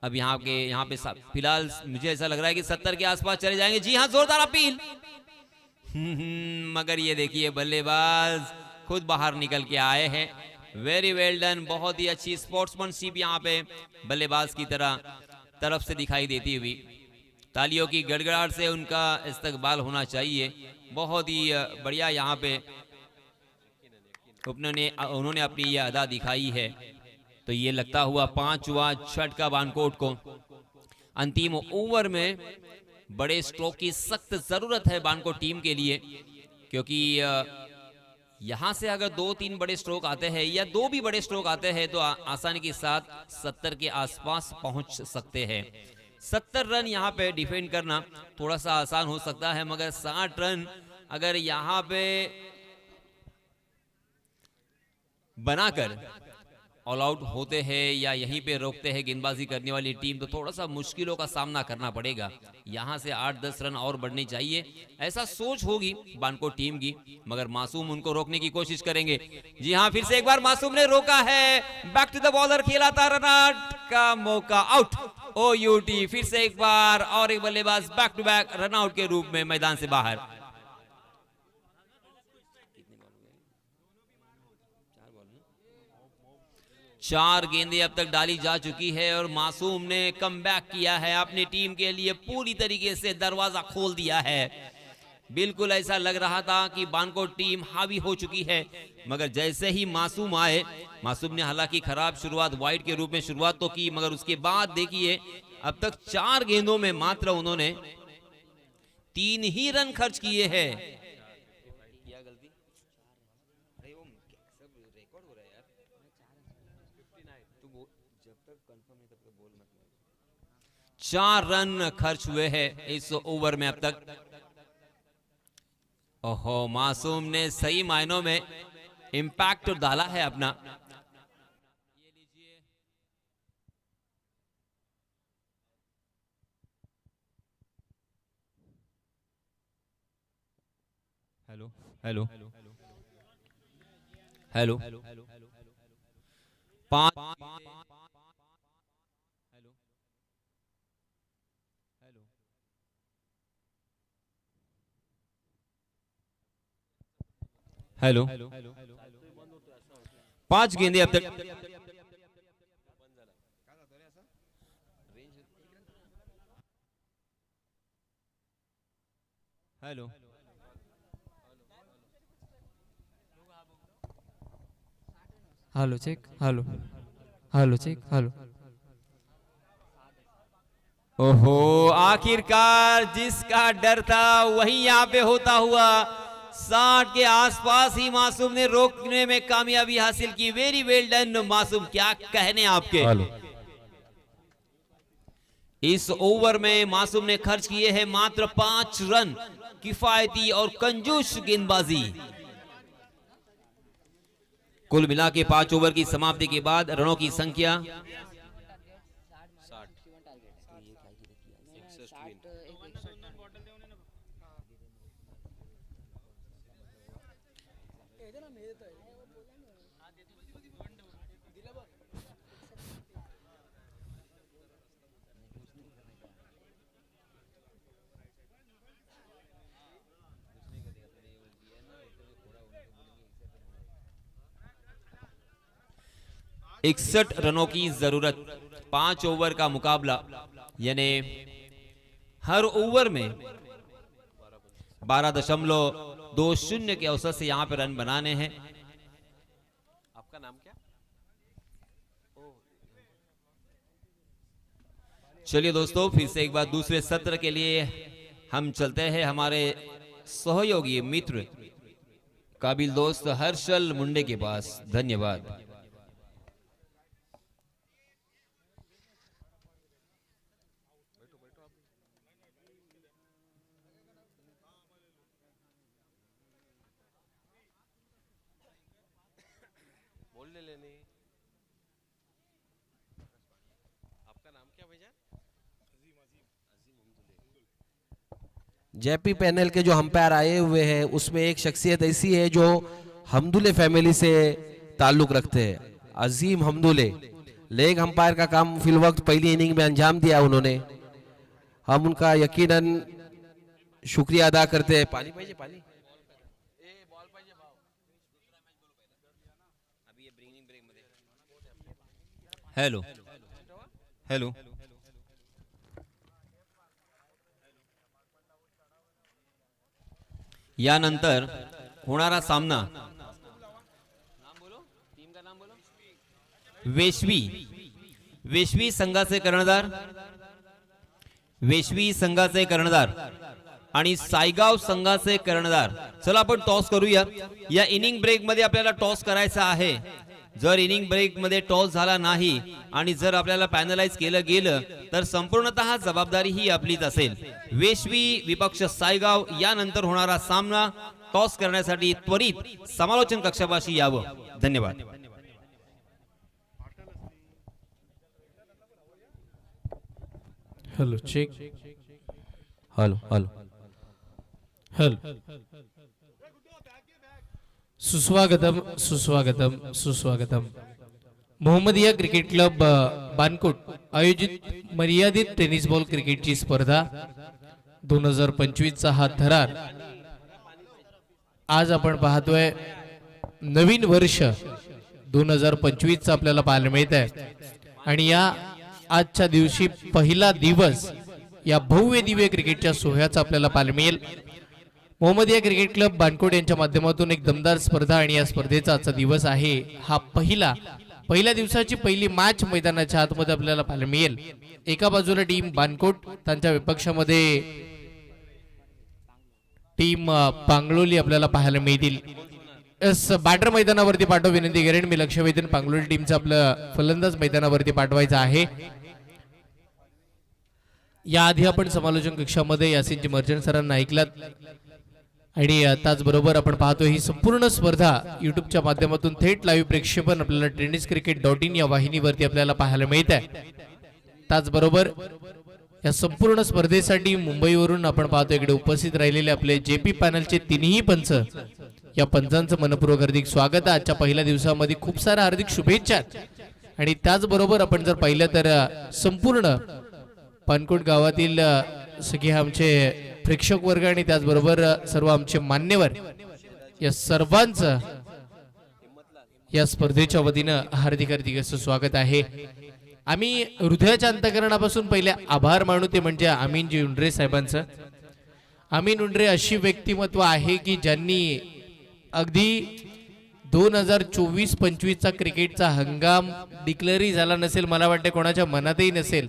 अब यहाँ पे फिलहाल मुझे ऐसा लग रहा है कि 70 के आसपास चले जाएंगे। जी हाँ, जोरदार अपील। मगर ये देखिए बल्लेबाज खुद बाहर निकल के आए हैं। वेरी वेल डन, बहुत ही अच्छी स्पोर्ट्समैनशिप यहाँ पे बल्लेबाज की तरफ से दिखाई देती हुई। तालियों की गड़गड़ाहट से उनका इस्तकबाल होना चाहिए। बहुत ही बढ़िया यहाँ पे उन्होंने अपनी ये अदा दिखाई है। तो ये लगता हुआ 5वां झटका बानकोट को। अंतिम ओवर में बड़े स्ट्रोक की सख्त जरूरत है बानकोट टीम के लिए, क्योंकि यहां से अगर 2-3 बड़े स्ट्रोक आते हैं या 2 भी बड़े स्ट्रोक आते हैं तो आसानी के साथ 70 के आसपास पहुंच सकते हैं। 70 रन यहां पे डिफेंड करना थोड़ा सा आसान हो सकता है, मगर 60 रन अगर यहां पे बनाकर ऑल आउट होते हैं या यहीं पे रोकते हैं गेंदबाजी करने वाली टीम, तो थोड़ा सा मुश्किलों का सामना करना पड़ेगा। यहां से 8-10 रन और बढ़ने चाहिए, ऐसा सोच होगी बानकोट टीम की, मगर मासूम उनको रोकने की कोशिश करेंगे। जी हां, फिर से एक बार मासूम ने रोका है, बैक टू द बॉलर खेला था, रन आउट का मौका, आउट। OUT फिर से एक बार और एक बल्लेबाज back to back run out के रूप में मैदान से बाहर। चार गेंदें अब तक डाली जा चुकी है और मासूम ने कमबैक किया है, अपनी टीम के लिए पूरी तरीके से दरवाजा खोल दिया है। बिल्कुल ऐसा लग रहा था कि बानकोट टीम हावी हो चुकी है, मगर जैसे ही मासूम आए, मासूम ने हालांकि खराब शुरुआत वाइड के रूप में शुरुआत तो की, मगर उसके बाद देखिए अब तक 4 गेंदों में मात्र उन्होंने 3 ही रन खर्च किए हैं। चार रन खर्च हुए हैं इस ओवर में अब तक। ओहो, मासूम ने सही मायनों में इंपैक्ट डाला है अपना। ये लीजिए, हेलो हेलो हेलो, 5 हेलो, 5 गेंदें अब तक। Hello, hello check hello hello check hello. ओहो, आखिरकार जिसका डर था वही यहाँ पे होता हुआ 60 के आसपास ही मासूम ने रोकने में कामयाबी हासिल की। वेरी वेल डन मासूम, क्या कहने आपके। इस ओवर में मासूम ने खर्च किए हैं मात्र 5 रन, किफायती और कंजूस गेंदबाजी। कुल मिला के 5 ओवर की समाप्ति के बाद रनों की संख्या 61 रनों की जरूरत। 5 ओवर का मुकाबला, यानी हर ओवर में 12.20 के औसत से यहां पे रन बनाने हैं। आपका नाम क्या? चलिए दोस्तों, फिर से एक बार दूसरे सत्र के लिए हम चलते हैं हमारे सहयोगी मित्र काबिल दोस्त हर्षल मुंडे के पास। धन्यवाद। बोलने लेने। आपका नाम क्या भैया? जेपी पैनल के जो अंपायर आए हुए हैं उसमें एक शख्सियत ऐसी है जो हमदुले फैमिली से ताल्लुक रखते हैं, अजीम हमदुले। लेग अंपायर का काम फिल वक्त पहली इनिंग में अंजाम दिया उन्होंने। हम उनका यकीनन शुक्रिया अदा करते हैं। पानी पाइए, पानी। हेलो हेलो, यानंतर होणारा सामना वेशवी संघाचे कर्णधार आणि सायगाव संघाचे कर्णधार। चला आपण टॉस करूया। या इनिंग ब्रेक मध्ये आपल्याला टॉस करायचा आहे। जर इनिंग ब्रेक मध्ये टॉस झाला नाही आणि जर आपल्याला पॅनलाइज केलं गेलं तर संपूर्णतः जबाबदारी ही आपलीच असेल। वेशवी विपक्ष सायगाव यानंतर होणारा सामना टॉस करण्यासाठी त्वरित समालोचन कक्षापाशी यावं। धन्यवाद। Hello check hello hello hello. सुस्वागतम सुस्वागतम सुस्वागतम। मोहम्मदिया क्रिकेट क्लब बानकोट आयोजित मर्यादित टेनिस बॉल क्रिकेटची स्पर्धा 2025 चा हा थरार आज आपण पाहतोय। नवीन वर्ष 2025 चा आपल्याला पाहायला मिळत आहे आणि या आजच्या दिवशी पहिला दिवस या भव्य दिव्य क्रिकेटच्या सोहळ्याचा आपल्याला पाहायला मिळेल। मोहम्मदिया क्रिकेट क्लब बानकोट यांच्या माध्यमातून एक दमदार स्पर्धा आणि या स्पर्धेचा आजचा दिवस आहे हा पहिल्या दिवसाची पहिली मॅच मैदानाच्या आतमध्ये आपल्याला पाहायला मिळेल। एका बाजूला टीम बानकोट, त्यांच्या विपक्षामध्ये टीम पांगलोली आपल्याला पाहायला मिळतील। बॅटर मैदानावरती पाठव विनंती करेन मी। लक्ष वेधून पांगलोली टीमचा आपलं फलंदाज मैदानावरती पाठवायचा आहे। याआधी आपण समालोचन कक्षामध्ये यासिनची मर्चंट सरांना ऐकलात आणि त्याचबरोबर आपण पाहतो ही संपूर्ण स्पर्धा युट्यूबच्या माध्यमातून थेट लाईव्ह प्रेक्षेपण आपल्याला tenniscricket.in या वाहिनीवरती आपल्याला पाहायला मिळत आहे। त्याचबरोबर या संपूर्ण स्पर्धेसाठी मुंबईवरून आपण पाहतो इकडे उपस्थित राहिलेले आपले जेपी पॅनलचे तिन्ही पंच, या पंचांचं मनपूर्वक हार्दिक स्वागत आहे। आजच्या पहिल्या दिवसामध्ये खूप साऱ्या हार्दिक शुभेच्छा आणि त्याचबरोबर आपण जर पाहिलं तर संपूर्ण पानकोट गावातील सगळे आमचे प्रेक्षक वर्ग आणि त्याचबरोबर सर्व आमचे मान्यवर या सर्वांचं या स्पर्धेच्या वतीनं हार्दिक हार्दिक असं स्वागत आहे। आम्ही हृदयाच्या अंतःकरणापासून पहिले आभार मानू ते म्हणजे अमीनजी उंडरे साहेबांचं। अमीन उंडरे अशी व्यक्तिमत्व आहे की ज्यांनी अगदी 2024-25चा क्रिकेटचा हंगाम डिक्लेअरही झाला नसेल, मला वाटते कोणाच्या मनातही नसेल.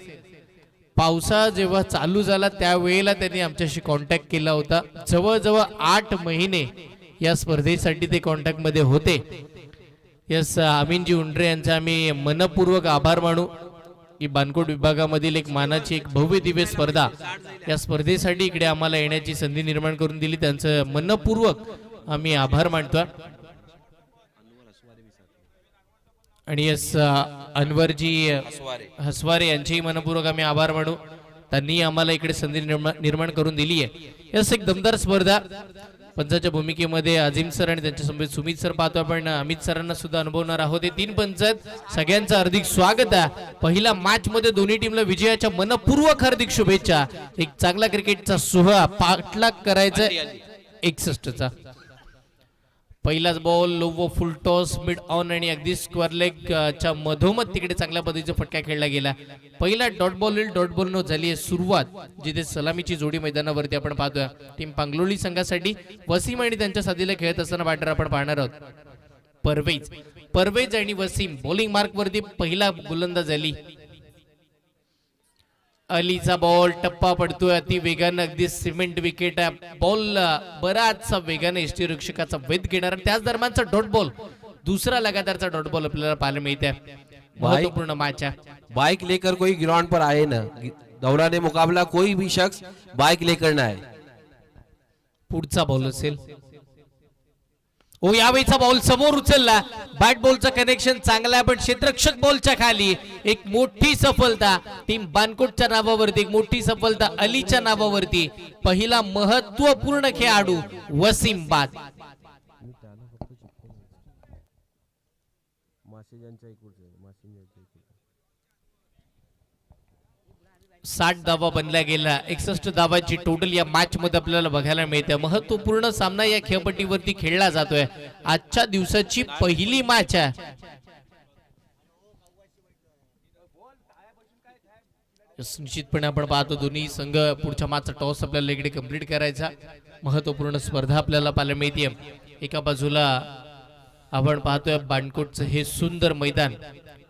पावसाळा जेव्हा चालू झाला त्यावेळेला त्यांनी आमच्याशी कॉन्टॅक्ट केला होता. जवळजवळ 8 महिने या स्पर्धेसाठी ते कॉन्टॅक्ट मध्ये होते. यस, अमीनजी उंडरे यांचा आम्ही मनपूर्वक आभार मानू. ही बानकोट विभागामधील एक मानाची एक भव्य दिव्य स्पर्धा, या स्पर्धेसाठी इकडे आम्हाला येण्याची संधी निर्माण करून दिली. त्यांचं मनपूर्वक आम्ही आभार मानतो. आणि यस, अनवरजी हसवारे यांचेही मनपूर्वक आम्ही आभार मानू. त्यांनी आम्हाला इकडे संधी निर्माण करून दिली आहे. यस, एक दमदार स्पर्धा. पंचाच्या भूमिकेमध्ये अजिम सर आणि त्यांच्या समोर सुमित सर पाहतो आपण. अमित सरांना सुद्धा अनुभवणार आहोत. हे 3 पंच सगळ्यांचं हार्दिक स्वागत आहे. पहिल्या मॅच मध्ये दोन्ही टीमला विजयाच्या मनपूर्वक हार्दिक शुभेच्छा. एक चांगला क्रिकेटचा सोहळा पाठलाग करायचा 61चा. पहिलाच बॉल लो व फुल टॉस मिड ऑन आणि अगदी स्क्वेअर लेग च्या मधोमध तिकडे चांगल्या पद्धतीचा फटका खेळला गेला. पहिला डॉट बॉल न झाली आहे सुरुवात, जिथे सलामीची जोडी मैदानावरती आपण पाहतोय. टीम पांगलोळी संघासाठी वसीम आणि त्यांच्या साथीला खेळत असताना बॅटर आपण पाहणार आहोत. परवेज आणि वसीम बॉलिंग मार्क वरती पहिला गोलंदाज झाली. अलीचा बॉल टप्पा पडतोय अति वेगानं, अगदी सिमेंट विकेट आहे. बॉल बराचसा वेगाने एसटी रक्षकाचा वेध घेणार. त्याच दरम्यानचा डॉट बॉल, दुसरा लगातारचा डॉट बॉल आपल्याला पाहायला मिळते. महत्वपूर्ण मॅच आहे. बाइक लेकर कोई ग्राउंड पर आए ना, दौराने मुकाबला कोई भी शख्स बाइक लेकर ना आए. पुढचा बॉल असेल. ओ, यावेळीचा बॉल समोर उचलला. बॅट बॉलचं कनेक्शन चांगला आहे, पण क्षेत्ररक्षक बॉलच्या खाली. एक मोठी सफलता टीम बानकोटच्या नावावरती, एक मोठी सफलता अलीच्या नावावरती. पहिला महत्वपूर्ण खेळाडू वसीम बाद. 60 धावा बनला गेला. 61 धावांची टोटल या मॅच मध्ये आपल्याला बघायला मिळते. महत्वपूर्ण सामना या खेळपट्टीवरती खेळला जातोय. आजच्या दिवसाची पहिली मॅच आहे. निश्चितपणे आपण पाहतो दोन्ही संघ पुढच्या मॅचचा टॉस आपल्याला इकडे कंप्लीट करायचा. महत्वपूर्ण स्पर्धा आपल्याला पाहायला मिळते. एका बाजूला आपण पाहतोय बानकोटचं हे सुंदर मैदान,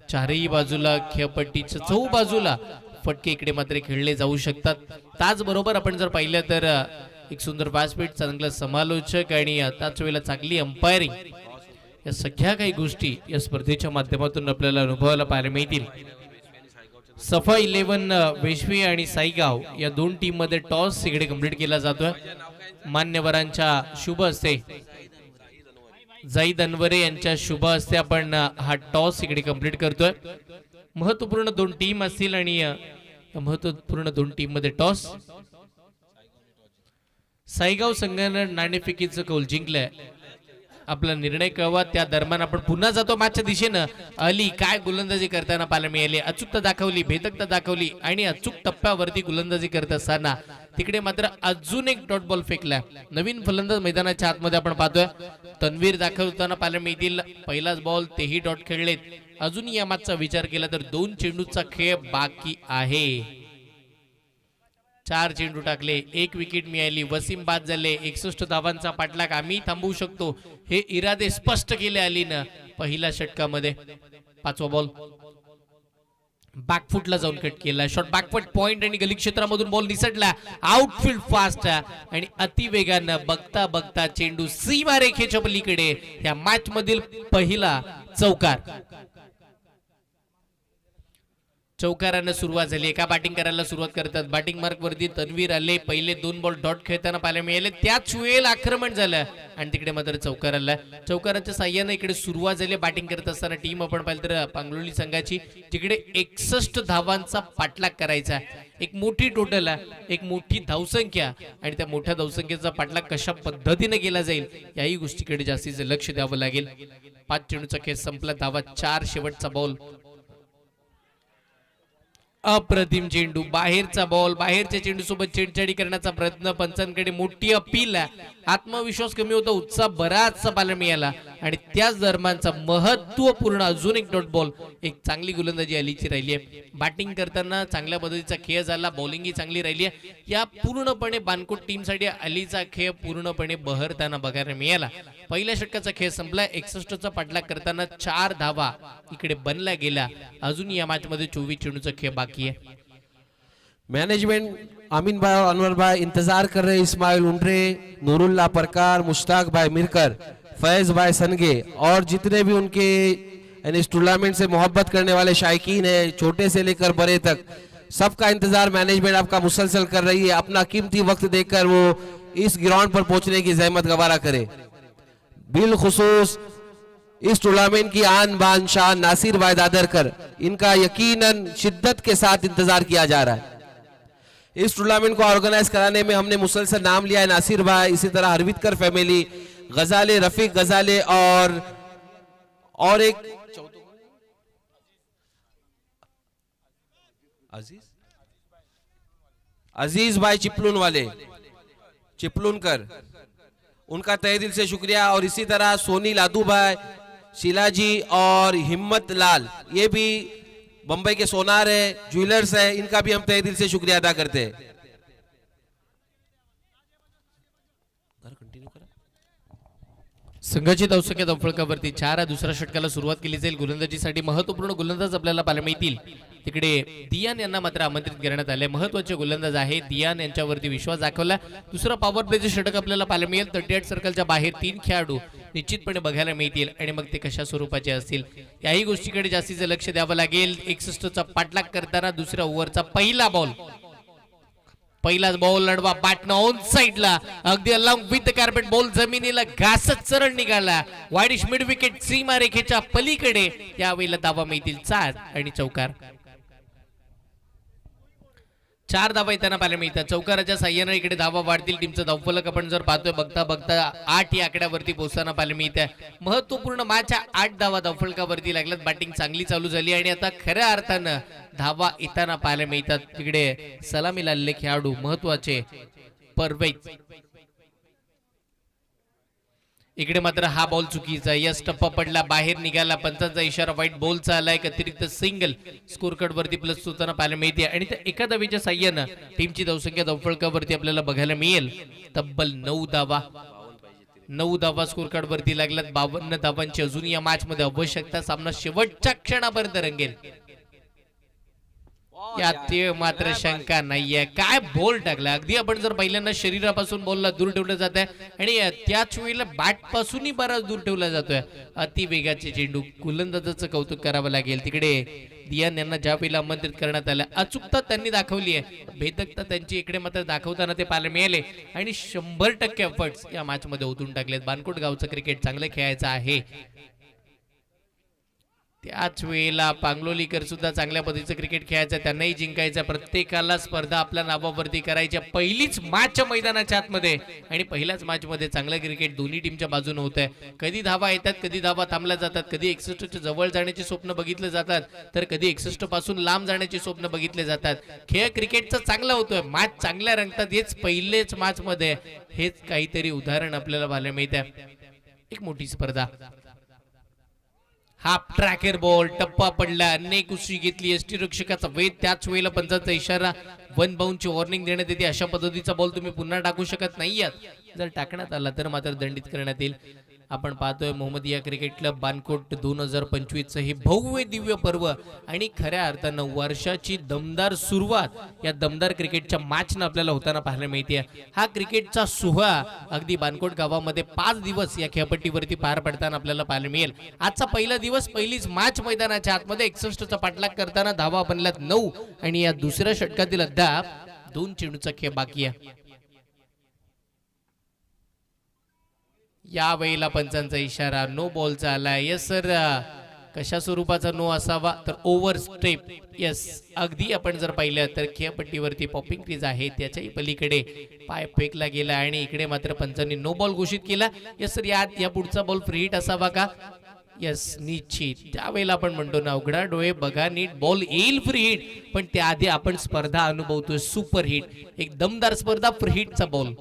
चारही बाजूला खेळपट्टीच्या चौ बाजूला फटके इकडे मात्र खेळले जाऊ शकतात. त्याचबरोबर आपण जर पाहिलं तर एक सुंदर व्यासपीठ, चांगला समालोचक आणि त्याच वेळेला चांगली अंपायरिंग, या सगळ्या काही गोष्टी या स्पर्धेच्या माध्यमातून आपल्याला अनुभवायला पाहायला मिळतील. सफा 11 वेशवी आणि साईगाव या 2 टीम मध्ये टॉस इकडे कंप्लीट केला जातोय. मान्यवरांच्या शुभ हस्ते, जाईद अनवरे यांच्या शुभ हस्ते आपण हा टॉस इकडे कंप्लीट करतोय. महत्वपूर्ण 2 टीम असतील आणि महत्वपूर्ण 2 टीम मध्ये टॉस. साईगाव संघानं नाणेफेकीचं कौल जिंकलंय. आपला निर्णय कळवा. त्या दरम्यान आपण पुन्हा जातो मॅचच्या दिशेनं. अली काय गोलंदाजी करताना पाहायला मिळाली. अचूकता दाखवली, भेदकता दाखवली आणि अचूक टप्प्यावरती गोलंदाजी करत असताना तिकडे मात्र अजून एक डॉट बॉल फेकलाय. नवीन फलंदाज मैदानाच्या आतमध्ये आपण पाहतोय. तन्वीर दाखवताना पाहायला मिळतील. पहिलाच बॉल, तेही डॉट खेळलेत. अजून या मॅचचा विचार केला तर 2 चेंडूचा खेळ बाकी आहे. 4 चेंडू टाकले, 1 विकेट मिळाली. वसीम बाद झाले. 61 धावांचा पाठलाग आम्ही थांबवू शकतो हे इरादे स्पष्ट केले अलीनं पहिल्या षटकामध्ये. 5वा बॉल बॅकफुटला जाऊन कट केला. शॉट बॅकफुट पॉइंट आणि गली क्षेत्रामधून बॉल निसटला. आउटफील्ड फास्ट आणि अतिवेगानं बघता बघता चेंडू सीमा रेखेच्या पलीकडे. या मॅच मधील पहिला चौकार. चौकारानं सुरुवात झाली. एका बॅटिंग करायला सुरुवात करतात. बॅटिंग मार्क वरती तन्वीर आले. पहिले 2 बॉल डॉट खेळताना पाहायला मिळाले. त्याच वेळेला आक्रमण झालं आणि तिकडे मात्र चौकार आला. चौकाराच्या साह्याने इकडे सुरुवात झाली. बॅटिंग करत असताना टीम आपण पाहिलं तर पांगलोळी संघाची, तिकडे 61 धावांचा पाठलाग करायचा. एक मोठी टोटल आहे, एक मोठी धावसंख्या आणि त्या मोठ्या धावसंख्येचा पाठलाग कशा पद्धतीने केला जाईल याही गोष्टीकडे जास्तीचे लक्ष द्यावं लागेल. 5 चेंडूचा खेळ संपला. धावा 4. शेवटचा बॉल. अप्रतिम चेंडू. बाहेरचा बॉल. बाहेरच्या चेंडू सोबत छेडछाडी करण्याचा प्रयत्न. पंचांकडे मोठी अपील. आत्मविश्वास कमी होता, उत्साह बराचसा पाहायला मिळाला आणि त्याच दरम्यानचा महत्वपूर्ण अजून एक डॉट बॉल, एक चांगली गोलंदाजी अलीची राहिली आहे. बॅटिंग करताना चांगल्या पद्धतीचा खेळ झाला, बॉलिंगही चांगली राहिली आहे. या पूर्णपणे बानकोट टीमसाठी अलीचा खेळ पूर्णपणे बहरताना बघायला मिळाला. पहिल्या षटकाचा खेळ संपला, 61चा पाठलाग करताना 4 धावा इकडे बनला गेला. अजून या मॅच मध्ये 24 चेंडूचा खेळ बाकी आहे. मैनेजमेंट अमीन भाई और अनवर भाई इंतजार कर रहे हैं. इस्माइल उंड्रे, नूरुल्लाह परकार, मुश्ताक भाई मिरकर, फैज भाई सनगे और जितने भी उनके यानी इस टूर्नामेंट से मोहब्बत करने वाले शायकीन है, छोटे से लेकर बड़े तक, सबका इंतजार मैनेजमेंट आपका मुसलसल कर रही है. अपना कीमती वक्त देकर वो इस ग्राउंड पर पहुंचने की जहमत गवारा करे. बिलखुसूस इस टूर्नामेंट की आन बान शान नासिर भाई दादरकर, इनका यकीनन शिद्दत के साथ इंतजार किया जा रहा है. इस टूर्नामेंट को ऑर्गेनाइज कराने में हमने मुसलसल नाम लिया है नासिर भाई, इसी तरह हरवितकर फैमिली, गजाले, रफीक गजाले और एक अजीज भाई चिपलून वाले, चिपलूनकर, उनका तहे दिल से शुक्रिया. और इसी तरह सोनी लादू भाई, शिलाजी और हिम्मत लाल, ये भी बंबई के सोनार है, ज्वेलर्स है, इनका भी हम तहे दिल से शुक्रिया अदा करते हैं. संघाची धावसंख्या धावफलकावरती 4. दुसऱ्या षटकाला सुरुवात केली जाईल. गोलंदाजीसाठी महत्वपूर्ण गोलंदाज आपल्याला पाहायला मिळतील. तिकडे दियान यांना मात्र आमंत्रित करण्यात आले. महत्वाचे गोलंदाज आहे, दियान यांच्यावरती विश्वास दाखवला. दुसरा पॉवर प्लेचे षटक आपल्याला पाहायला मिळेल. 38 सर्कलच्या बाहेर 3 खेळाडू निश्चितपणे बघायला मिळतील आणि मग ते कशा स्वरूपाचे असतील याही गोष्टीकडे जास्तीचे लक्ष द्यावं लागेल. 61चा पाठलाग करताना दुसऱ्या ओव्हरचा पहिलाच बॉल लढवा, बॅटनं ऑन साइडला अगदी अलॉंग विथ कार्पेट बॉल जमिनीला घासत सरळ निघाला. वाईडिश मिड विकेट सीमारेखेच्या पलीकडे. यावेळेला धावा मिळतील 4 आणि चौकार. 4 धावा येताना पाहायला मिळतात. चौकाराच्या साह्याने इकडे धावा वाढतील. टीमचं धावफलक आपण जर पाहतोय बघता बघता 8 या आकड्यावरती पोहोचताना पाहायला मिळते. महत्वपूर्ण मॅच 8 धावा धावफलकावरती लागल्यात. बॅटिंग चांगली चालू झाली आणि आता खऱ्या अर्थानं धावा येताना पाहायला मिळतात. तिकडे सलामी लावलेले खेळाडू महत्वाचे परवेज. इकडे मात्र हा बॉल चुकीचा, यस टप्पा पडला, बाहेर निघाला. पंचांचा इशारा, व्हाईट बॉलचा आलाय. अतिरिक्त सिंगल स्कोर कार्ड वरती प्लस होताना पाहायला मिळते. आणि त्या एका धावेच्या साह्यानं टीमची धावसंख्या धावफलकावरती आपल्याला बघायला मिळेल तब्बल 9 धावा. 9 धावा स्कोर कार्ड वरती लागल्यात. 52 धावांची अजून या मॅच मध्ये आवश्यकता. सामना शेवटच्या क्षणापर्यंत रंगेल यात ते मात्र शंका नाहीये. काय बॉल टाकला, अगदी आपण जर पहिल्यांदा शरीरापासून बॉलला दूर ठेवलं जात आहे आणि त्याच वेळेला बॅट पासूनही बराच दूर ठेवला जातोय. अति वेगाचे चेंडू. गोलंदाजाचं कौतुक करावं लागेल. तिकडे दियान यांना ज्या वेळेला आमंत्रित करण्यात आलं, अचूकता त्यांनी दाखवली आहे, भेदकता त्यांची इकडे मात्र दाखवताना ते पाहायला मिळाले आणि 100% एफर्ट्स या मॅच मध्ये ओतून टाकलेत. बानकोट गावचं क्रिकेट चांगलं खेळायचं आहे. त्याच वेळेला पांगलोलीकर सुद्धा चांगल्या पद्धतीचं क्रिकेट खेळायचं, त्यांनाही जिंकायचं. प्रत्येकाला स्पर्धा आपल्या नावावरती करायची. पहिलीच मॅच मैदानाच्या आतमध्ये आणि पहिल्याच मॅच मध्ये चांगलं क्रिकेट दोन्ही टीमच्या बाजूने होत आहे. कधी धावा येतात, कधी धावा थांबल्या जातात, कधी 61च्या जवळ जाण्याचे स्वप्न बघितले जातात, तर कधी 61 पासून लांब जाण्याचे स्वप्न बघितले जातात. खेळ क्रिकेटचा चांगला होतोय, मॅच चांगल्या रंगतात. हेच पहिलेच मॅच मध्ये हेच काहीतरी उदाहरण आपल्याला पाहायला मिळते. एक मोठी स्पर्धा. हाफ ट्रॅकर बॉल, टप्पा पडला, अनेक उसळी घेतली. यष्टीरक्षकाचा वेध. त्याच वेळेला पंचांचा इशारा, 1 बाउंडची वॉर्निंग देण्यात येते. अशा पद्धतीचा बॉल तुम्ही पुन्हा टाकू शकत नाहीयेत. जर टाकण्यात आला तर मात्र दंडित करण्यात येईल. आपण पाहतोय मोहम्मदिया क्रिकेट क्लब बानकोट 2025 हे भव्य दिव्य पर्व आणि खऱ्या अर्थानं वर्षाची दमदार सुरुवात या दमदार क्रिकेटच्या मॅचनं आपल्याला होताना पाहायला मिळते. हा क्रिकेटचा सोहळा अगदी बानकोट गावामध्ये 5 दिवस या खेळपट्टीवरती पार पडताना आपल्याला पाहायला मिळेल. आजचा पहिला दिवस, पहिलीच मॅच मैदानाच्या आतमध्ये. 61चा पाठलाग करताना धावा बनल्यात 9 आणि या दुसऱ्या षटकातील अद्याप 2 चेंडूचा खेळ बाकी आहे. या वेळेला पंचांचा इशारा, नो बॉलचा आला. यस सर, कशा स्वरूपाचा नो असावा तर ओव्हर स्टेप. यस, अगदी आपण जर पाहिलं तर खेळपट्टीवरती पॉपिंग क्रीज आहे त्याच्याही पलीकडे पाय फेकला गेला आणि इकडे मात्र पंचांनी नो बॉल घोषित केला. यस सर, या पुढचा बॉल फ्री हिट असावा का? यस, निश्चित. त्यावेळेला आपण म्हणतो ना, उघडा डोळे बघा नीट, बॉल येईल फ्री हिट. पण त्याआधी आपण स्पर्धा अनुभवतोय सुपर हिट, एक दमदार स्पर्धा. फ्री हिटचा बॉल,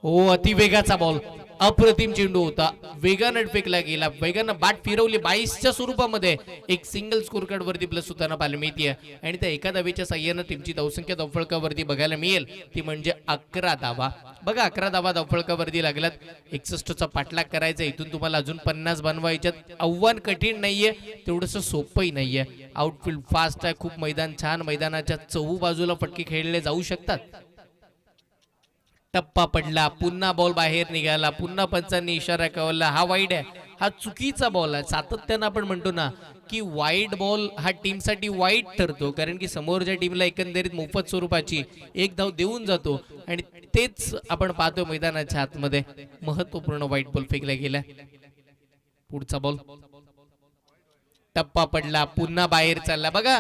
हो, अतिवेगाचा बॉल, अप्रतिम चेंडू होता, वेगानं फेकला गेला, वेगानं बाट फिरवली, 22च्या स्वरूपामध्ये एक सिंगल स्कोर कार्ड वरती प्लस होताना पाहायला मिळते आणि त्या एका धावेच्या साह्यानं टीमची धावसंख्या धावफलकावरती बघायला मिळेल ती म्हणजे 11 धावा. बघा 11 धावा धावफलकावरती लागल्यात. 61चा पाठलाग करायचा, इथून तुम्हाला अजून 50 बनवायच्यात. आव्हान कठीण नाहीये, तेवढंसं सोपंही नाहीये. आउटफील्ड फास्ट आहे, खूप मैदान छान, मैदानाच्या चहू बाजूला फटके खेळले जाऊ शकतात. टप्पा पडला, पुन्हा बॉल बाहेर निघाला, पुन्हा पंचांनी इशारा कवला, हा वाईड आहे, हा चुकीचा बॉल आहे. सातत्यानं आपण म्हणतो ना की वाईड बॉल हा टीमसाठी वाईट ठरतो, कारण की समोरच्या टीमला एकंदरीत मोफत स्वरूपाची एक धाव देऊन जातो आणि तेच आपण पाहतो मैदानाच्या आतमध्ये. महत्वपूर्ण वाईट बॉल फेकला गेला. पुढचा बॉल टप्पा पडला, पुन्हा बाहेर चालला. बघा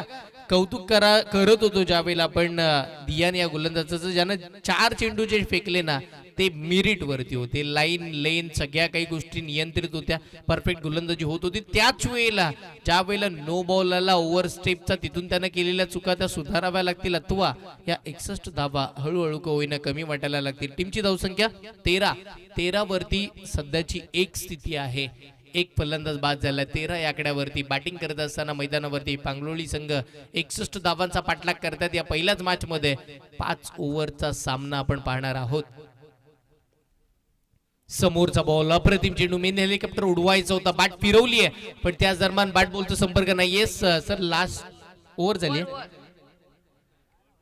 कौतुक करत होतो ज्यावेळेला आपण दियान या गोलंदाजाचं, ज्यानं 4 चेंडू जे फेकले ना ते मिरिट वरती होते. लाईन लेन सगळ्या काही गोष्टी नियंत्रित होत्या, परफेक्ट गोलंदाजी होत होती. त्याच वेळेला ज्या वेळेला नो बॉल आला ओव्हर स्टेपचा, तिथून त्यांना केलेल्या चुका त्या सुधाराव्या लागतील अथवा या 61 धावा हळूहळू का होईना कमी वाटायला लागतील. टीमची धावसंख्या 13 वरती सध्याची एक स्थिती आहे. एक फलंदाज बाद झाला. 13 या आकड्यावरती बॅटिंग करत असताना मैदानावरती पांगलोळी संघ 61 धावांचा पाठलाग करतात. या पहिल्याच मॅच मध्ये 5 ओव्हरचा सामना आपण पाहणार आहोत. समोरचा बॉल अप्रतिम चेंडू, मेन हेलिकॉप्टर उडवायचा होता, बॅट फिरवली आहे पण त्याच दरम्यान बॅट बॉलचा संपर्क नाहीये. सर लास्ट ओव्हर झाली,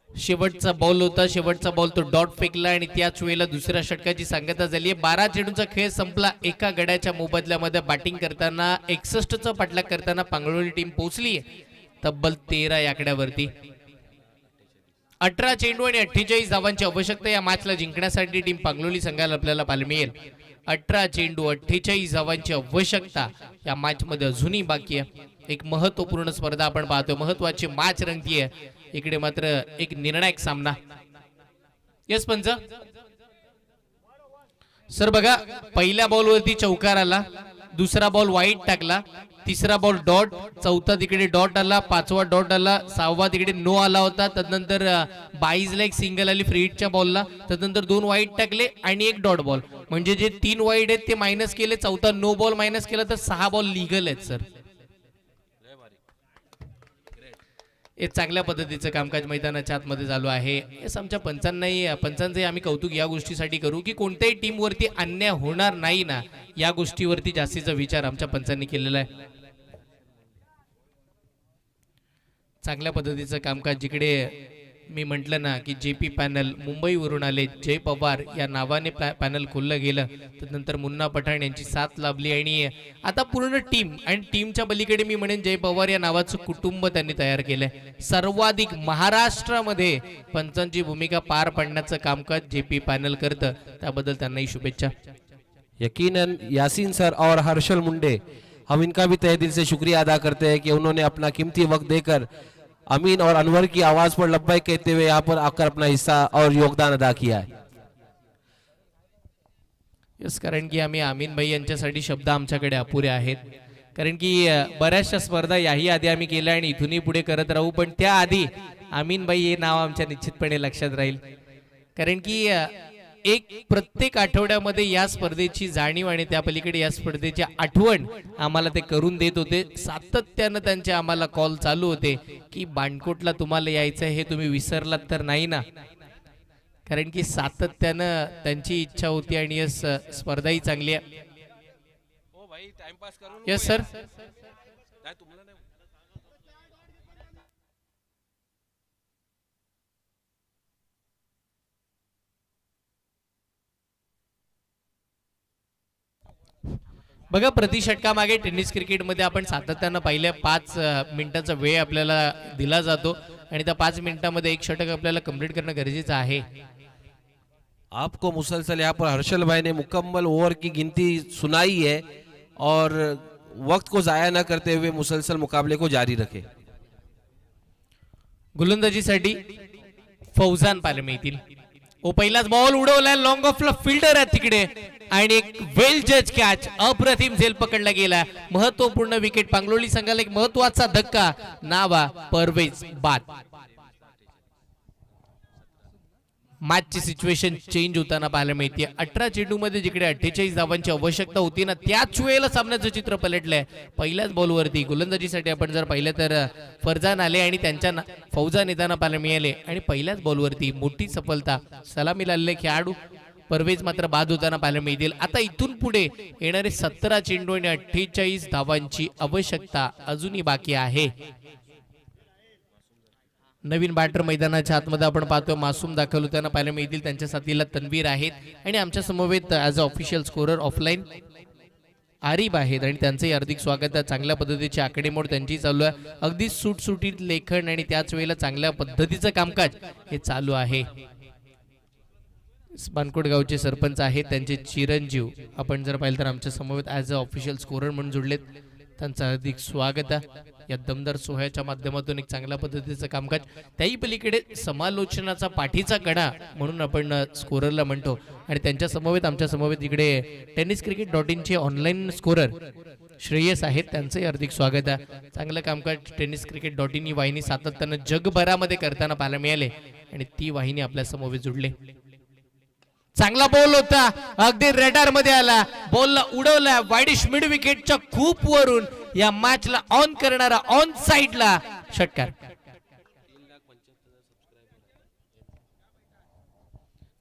शेवटचा बॉल होता, शेवटचा बॉल तो डॉट फेकला आणि त्याच वेळेला दुसऱ्या षटकाची सांगता झाली. 12 चेंडूचा खेळ संपला. एका गड्याच्या मोबदल्यामध्ये बॅटिंग करताना 61चा पाठलाग करताना पांगलोळी टीम पोहोचली तब्बल 13 या आकड्यावरती. 18 चेंडू आणि 48 धावांची आवश्यकता या मॅचला जिंकण्यासाठी टीम पांगलोळी संघाला आपल्याला पाहायला मिळेल. 18 चेंडू 48 धावांची आवश्यकता या मॅच मध्ये अजूनही बाकी आहे. एक महत्वपूर्ण स्पर्धा आपण पाहतो, महत्वाची मॅच रंगतीये. इकडे मात्र एक निर्णायक सामना. यस पंच सर, बघा पहिल्या बॉलवरती चौकार आला, दुसरा बॉल वाईट टाकला, तिसरा बॉल डॉट, चौथा तिकडे डॉट आला, पाचवा डॉट आला, सहावा तिकडे नो आला होता. तदनंतर 22 ला एक सिंगल आली फ्री हिटच्या बॉलला, तदनंतर 2 वाईट टाकले आणि एक डॉट बॉल, म्हणजे जे 3 वाईट आहेत ते मायनस केले, चौथा नो बॉल मायनस केला, तर 6 बॉल लिगल आहेत सर. एक चांगल्या पद्धतीचं कामकाज मैदानाच्या आतमध्ये चालू आहे. हेच आमच्या पंचांचे आम्ही कौतुक या गोष्टीसाठी करू की कोणत्याही टीम वरती अन्याय होणार नाही ना, या गोष्टीवरती जास्तीचा विचार आमच्या पंचांनी केलेला आहे. चांगल्या पद्धतीचं कामकाज, जिकडे मी म्हटलं ना की जेपी पॅनल मुंबईवरून आले, जय पवार या नावाने पॅनल खोललं गेलं, त्यानंतर मुन्ना पठाण यांची साथ लाभली आणि आता पूर्ण टीम आणि टीमच्या पलीकडे मी म्हणेन जय पवार या नावाचं कुटुंब त्यांनी तयार केलंय. सर्वाधिक महाराष्ट्रामध्ये पंचांची भूमिका पार पाडण्याचं कामकाज जेपी पॅनल करतं, त्याबद्दल त्यांनाही शुभेच्छा. यकीनन यासीन सर और हर्षल मुंडे, हम इनका भी तहे दिल से शुक्रिया अदा करते हैं कि उन्होंने अपना कीमती वक्त देकर अमीन और अनवर की आवाज पर लब्बैक कहते हुए यहाँ पर आकर अपना हिस्सा और योगदान अदा किया है. यस, कारण की आम्ही अमीन भाई यांच्यासाठी शब्द आमच्याकडे अपुरे आहेत, कारण की बऱ्याचशा स्पर्धा याही आधी आम्ही केल्या आणि इथूनही पुढे करत राहू, पण त्याआधी अमीन भाई हे नाव आमच्या निश्चितपणे लक्षात राहील. कारण की एक प्रत्येक आठवड्यामध्ये या स्पर्धेची जाणीव आणि त्या पलीकडे या स्पर्धेची आठवण आम्हाला ते करून देत होते. सातत्यानं त्यांचे आम्हाला कॉल चालू होते की बाणकोटला तुम्हाला यायचं हे तुम्ही विसरलात तर नाही ना, कारण की सातत्यानं त्यांची इच्छा होती आणि यस स्पर्धाही चांगली आहे. यस सर, बघा प्रति षटकामागे टेनिस क्रिकेटमध्ये आपण सातत्यानं पहिल्या 5 मिनिटांचा वेळ आपल्याला दिला जातो आणि त्या 5 मिनिटांमध्ये एक षटक आपल्याला कंप्लीट करणं गरजेचं आहे. आपको मुसलसल यहाँ पर हर्षल भाई ने मुकम्मल ओवर की गिनती सुनाई है और वक्त को जाया न करते हुए मुसलसल मुकाबले को जारी रखे. गोलंदाजीसाठी फौजान पाहायला मिळतील. ओ पहिलाच बॉल उडवलाय, लॉंग ऑफला फिल्डर आहे तिकडे आणि एक वेल जज कॅच, अप्रतिम झेल पकडला गेला. महत्वपूर्ण विकेट, पांगलोळी संघाला एक महत्वाचा धक्का, नावा परवेज बाद. मॅचची सिच्युएशन चेंज होताना पाहायला मिळते. 18 चेंडूमध्ये जिकडे 48 धावांची आवश्यकता होती ना, त्याच वेळेला सामन्याचं चित्र पलटलंय. पहिल्याच बॉलवरती गोलंदाजीसाठी आपण जर पाहिलं तर फरजान आले आणि त्यांच्या फौजान येताना पाहायला मिळाले आणि पहिल्याच बॉलवरती मोठी सफलता. सलामी लावले खेळाडू परवेज मात्र बाद होताना पाहायला मिळतील. आता इथून पुढे येणारे 17 चेंडू आणि 48 धावांची आवश्यकता अजूनही बाकी आहे. नवीन बॅटर मैदानाच्या आतमध्ये आपण पाहतोय मासूम दाखल होताना पाहायला मिळतील. त्यांच्या साथीला तन्वीर आहेत आणि आमच्या समवेत as a official scorer offline Arif आहेत आणि त्यांचंही हार्दिक स्वागत आहे. चांगल्या पद्धतीची आकडेमोड त्यांची चालू आहे. अगदी सुटसुटीत लेखन आणि त्याच वेळेला चांगल्या पद्धतीचं कामकाज हे चालू आहे. बानकोट गावचे सरपंच आहेत, त्यांचे चिरंजीव आपण जर पाहिलं तर आमच्या समवेत ॲज अ ऑफिशियल स्कोरर म्हणून जोडलेत. त्यांचं हार्दिक स्वागत आहे. या दमदार सोहळ्याच्या माध्यमातून एक चांगल्या पद्धतीचं कामकाज, त्याही पलीकडे समालोचनाचा पाठीचा कणा म्हणून आपण स्कोररला म्हणतो. आणि त्यांच्या समवेत आमच्या समवेत इकडे tenniscricket.in चे ऑनलाईन स्कोरर श्रेयस आहेत, त्यांचंही हार्दिक स्वागत आहे. चांगलं कामकाज tenniscricket.in ही वाहिनी सातत्यानं जगभरामध्ये करताना पाहायला मिळाले आणि ती वाहिनी आपल्या समवेत जुडले. चांगला बॉल होता, अगदी रेडार मध्ये आला, बॉलला उडवला वाईडिश मिड विकेटच्या खूप वरून या मॅचला ऑन करणारा ऑन साइडला षटकार.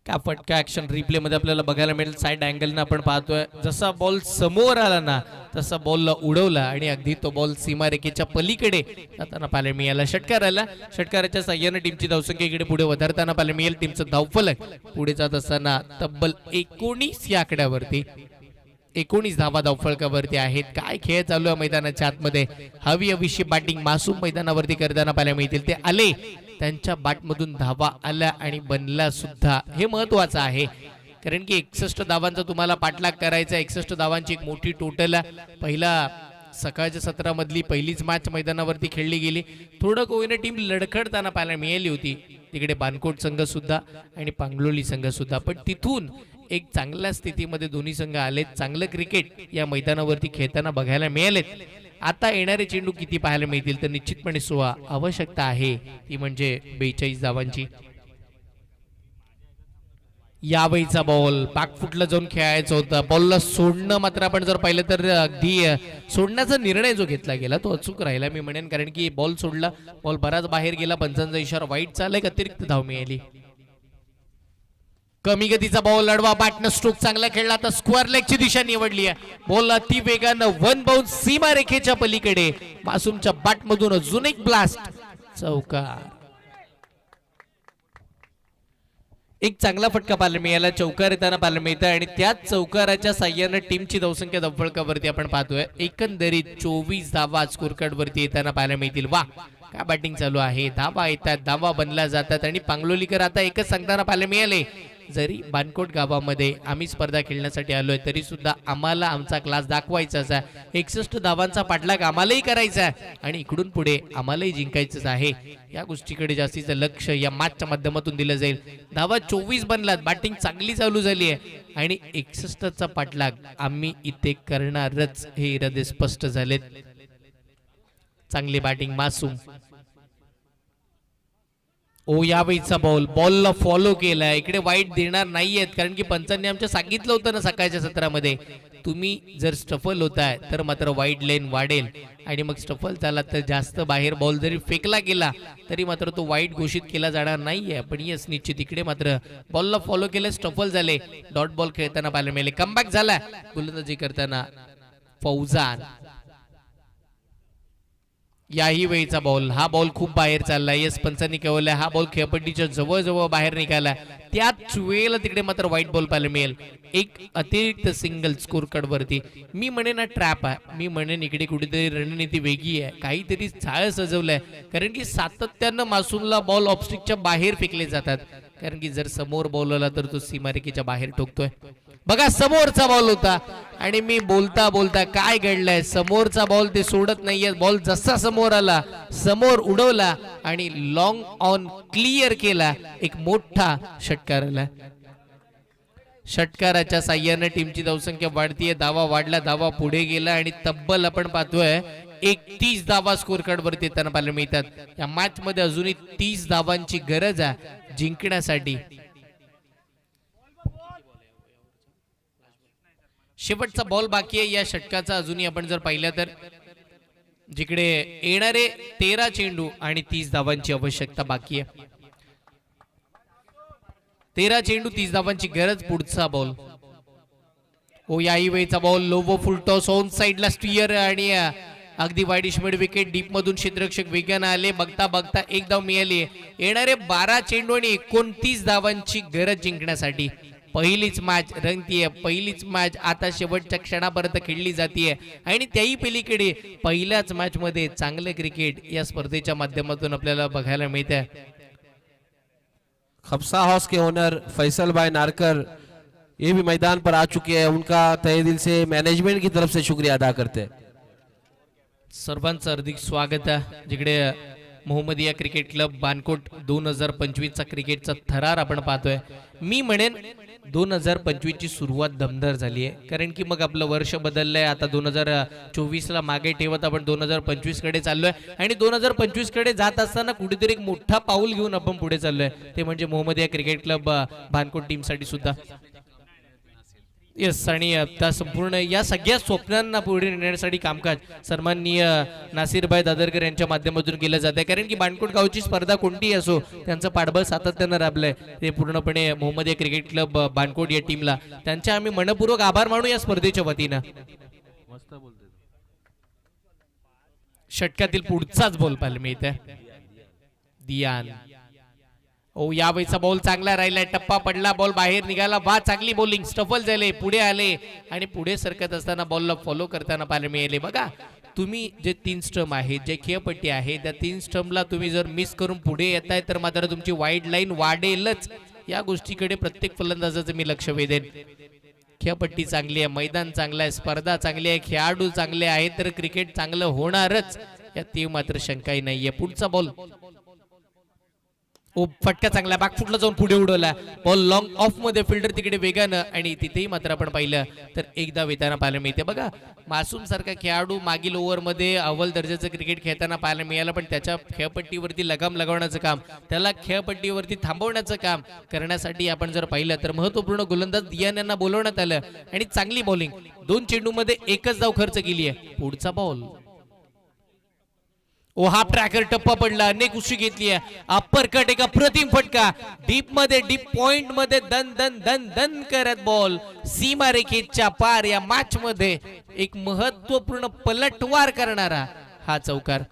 का फटका ऍक्शन रिप्ले मध्ये आपल्याला बघायला मिळेल. साइड अँगलनं आपण पाहतोय जसा बॉल समोर आला ना तसा बॉलला उडवला आणि अगदी तो बॉल सीमारेखेच्या पलीकडे जाताना पाहायला मिळाला. षटकार आला. षटकाराच्या साह्याने टीमची धावसंख्या इकडे पुढे વધારताना पाहायला मिळेल. टीमचं धावफलक पुढे जात असताना तब्बल 19 या आकड्यावरती 19 धावा धावफलकावरती आहेत. काय खेळ चालू आहे मैदानाच्या आतमध्ये. हवी हवीशी बॅटिंग मासूम मैदानावरती करताना पाहायला मिळतील. ते आले, त्यांच्या बॅटमधून धावा आल्या आणि बनला सुद्धा. हे महत्वाचं आहे कारण की 61 धावांचा तुम्हाला पाठलाग करायचा. 61 धावांची एक मोठी टोटल. पहिला सकाळच्या सत्रामधली पहिलीच मॅच मैदानावरती खेळली गेली. थोडं कोविना टीम लडखडताना पाहायला मिळाली होती. तिकडे बानकोट संघ सुद्धा आणि पांगलोली संघ सुद्धा, पण तिथून एक चांगल्या स्थितीमध्ये दोन्ही संघ आलेत. चांगलं क्रिकेट या मैदानावरती खेळताना बघायला मिळालेत. आता येणारे चेंडू किती पाहायला मिळतील तर निश्चितपणे 16 आवश्यकता आहे, ती म्हणजे 42 धावांची. यावेळीचा बॉल बॅकफुटला जाऊन खेळायचा होता. बॉलला सोडणं मात्र आपण जर पाहिलं तर अगदी सोडण्याचा निर्णय जो घेतला गेला तो अचूक राहिला मी म्हणेन, कारण की बॉल सोडला, बॉल बराच बाहेर गेला. पंचांचा इशारा वाईट चालला, अतिरिक्त धाव मिळाली. कमी गतीचा बॉल लढवा, बॅटनं स्ट्रोक चांगला खेळला. आता स्क्वेअर लेगची दिशा निवडली आहे. बॉल अति वेगानं वन बाउंस सीमा रेखेच्या पलीकडे. मासूमच्या बॅट मधून अजून एक ब्लास्ट, चौकार. एक चांगला फटका पाहायला मिळाला, चौकार येताना पाहायला मिळतं आणि त्याच चौकाराच्या साह्यानं टीमची धावसंख्या धावफलकावरती आपण पाहतोय एकंदरीत 24 धावा स्कोर कार्ड वरती येताना पाहायला मिळतील. वा काय बॅटिंग चालू आहे. धावा येतात, धावा बनल्या जातात आणि पांगलोलीकर आता एकच सांगताना पाहायला मिळाले, जरी बानकोट गावामध्ये आम्ही स्पर्धा खेळण्यासाठी आलोय तरी सुद्धा आम्हाला आमचा क्लास दाखवायचाच आहे. 61 धावांचा पाठलाग आम्हालाही करायचा आहे आणि इकडून पुढे आम्हालाही जिंकायचंच आहे. या गोष्टीकडे जास्तीचं लक्ष या मॅचच्या माध्यमातून दिलं जाईल. धावा 24 बनलात, बॅटिंग चांगली चालू झाली आहे आणि 61चा पाठलाग आम्ही इथे करणारच हे इरादे स्पष्ट झालेत. चांगली बॅटिंग मासूम. ओ यावेळीचा बॉल, बॉलला फॉलो केलाय. इकडे वाईट देणार नाहीयेत कारण की पंचांनी आमच्या सांगितलं होतं ना सकाळच्या सत्रामध्ये, तुम्ही जर स्टफल होताय तर मात्र वाईड लेन वाढेल आणि मग स्टफल झाला तर जास्त बाहेर बॉल जरी फेकला गेला तरी मात्र तो वाईट घोषित केला जाणार नाहीये. पण यस निश्चित इकडे मात्र बॉलला फॉलो केलं, स्टफल झाले. डॉट बॉल खेळताना पाहायला मिळाले. कमबॅक झाला गोलंदाजी करताना फौजान. याही वेळीचा बॉल, हा बॉल खूप बाहेर चाललाय. यस पंचांनी केवळ हा बॉल खेळपट्टीच्या जवळ बाहेर निघाला. त्याच वेळेला तिकडे मात्र व्हाईट बॉल पाहायला मिळेल. एक अतिरिक्त सिंगल स्कोर कार्ड वरती. मी म्हणेन ट्रॅप आहे, मी म्हणेन इकडे कुठेतरी रणनीती वेगळी आहे, काहीतरी चाळ सजवलंय. कारण की सातत्यानं मासूमला बॉल ऑफस्टिकच्या बाहेर फेकले जातात, कारण की जर समोर बॉल आला तर तो सीमारेखेच्या बाहेर ठोकतोय. बघा समोरचा बॉल होता आणि मी बोलता बोलता काय घडलंय, समोरचा बॉल ते सोडत नाहीये. बॉल जसा समोर आला समोर उडवला आणि लॉंग ऑन क्लिअर केला. एक मोठा षटकार आला. षटकाराच्या साह्याने टीमची धावसंख्या वाढतीये. धावा वाढला, धावा पुढे गेला आणि तब्बल आपण पाहतोय 31 धावा स्कोर कार्ड वरती येताना पाहायला मिळतात. या मॅच मध्ये अजूनही 30 धावांची गरज आहे जिंकण्यासाठी. शेवटचा बॉल बाकी आहे या षटकाचा अजूनही आपण जर पाहिलं तर, जिकडे येणारे 13 चेंडू आणि 30 धावांची आवश्यकता बाकी आहे. 13 चेंडू 30 धावांची गरज. पुढचा बॉल ओ याही वेळचा बॉल लोबो फुलटॉस ऑन साइडला स्टियर आणि अगदी वाईडिश मिड विकेट. डीप मधून क्षेत्ररक्षक वेगानं आले. बघता बघता एक धाव मिळाली. येणारे 12 चेंडू आणि 29 धावांची गरज जिंकण्यासाठी. पहिलीच मॅच रंगतीये, पहिलीच मॅच आता शेवटच्या क्षणापर्यंत खेळली जातीये आणि त्याही पलीकडे पहिल्याच मॅच मध्ये चांगले क्रिकेट या स्पर्धेच्या माध्यमातून आपल्याला बघायला मिळते. खबसा हाउस के ओनर फैसल भाई नारकर ये भी मैदान पर आ चुके हैं. उनका तहे दिल से मैनेजमेंट की तरफ से शुक्रिया अदा करते हैं. सर्वांचं हार्दिक स्वागत आहे. जिकडे मोहम्मदिया क्रिकेट क्लब बानकोट 2025 चा क्रिकेटचा थरार आपण पाहतोय. मी म्हणेन 2025 ची सुरुवात दमदार झाली आहे, कारण की मग आपलं वर्ष बदललंय. आता 2024 ला मागे ठेवत आपण 2025 कडे चाललोय आणि 2025 कडे जात असताना कुठेतरी एक मोठा पाऊल घेऊन आपण पुढे चाललोय. ते म्हणजे Mohammadia cricket club Bankot team साठी सुद्धा. येस, आणि त्या संपूर्ण या सगळ्या स्वप्नांना पुढे नेण्यासाठी कामकाज सन्माननीय नासिरभाई दादरकर यांच्या माध्यमातून केलं जात आहे. कारण की बानकोट गावची स्पर्धा कोणतीही असो, त्यांचं पाठबळ सातत्यानं राबलंय. ते पूर्णपणे मोहम्मदिया क्रिकेट क्लब बानकोट या टीमला त्यांचे आम्ही मनपूर्वक आभार मानू या स्पर्धेच्या वतीनं. षटकातील पुढचाच बॉल पाहायला मिळते. दियान ओ यावेळीचा बॉल चांगला राहिला. टप्पा पडला, बॉल बाहेर निघाला. वा चांगली बॉलिंग. स्टफल झाले, पुढे आले आणि पुढे सरकत असताना बॉलला फॉलो करताना पाहायला मिळाले. बघा तुम्ही जे 3 स्टंप आहेत, जे खेळपट्टी आहे, त्या 3 स्टंपला तुम्ही जर मिस करून पुढे येताय तर मात्र तुमची वाईड लाईन वाढेलच. या गोष्टीकडे प्रत्येक फलंदाजाचं मी लक्ष वेधेन. खेळपट्टी चांगली आहे, मैदान चांगलं आहे, स्पर्धा चांगली आहे, खेळाडू चांगले आहेत तर क्रिकेट चांगलं होणारच, यात ती मात्र शंकाही नाहीये. पुढचा बॉल ओ फटका चांगला, बॅकफुटला जाऊन पुढे उडवला. बॉल लॉंग ऑफ मध्ये फिल्डर तिकडे वेगानं आणि तिथेही मात्र आपण पाहिलं तर एकदा वेताना पाहायला मिळते. बघा मासूम सारखा खेळाडू मागील ओव्हर मध्ये अव्वल दर्जाचं क्रिकेट खेळताना पाहायला मिळालं, पण त्याच्या खेळपट्टीवरती लगाम लगावण्याचं काम, त्याला खेळपट्टीवरती थांबवण्याचं काम करण्यासाठी आपण जर पाहिलं तर महत्वपूर्ण गोलंदाज दियान यांना बोलवण्यात आलं आणि चांगली बॉलिंग. 2 चेंडूमध्ये एकच धाव खर्च केली आहे. पुढचा बॉल ओ हाफ ट्रॅकर टप्पा पडला, अनेक उशी घेतली आहे. अप्पर कट एका प्रतिम फटका डीप मध्ये, डीप पॉइंट मध्ये दन दन दन दन करत बॉल सीमारेषेच्या पार. या मॅच मध्ये एक महत्वपूर्ण पलटवार करणारा हा चौकार.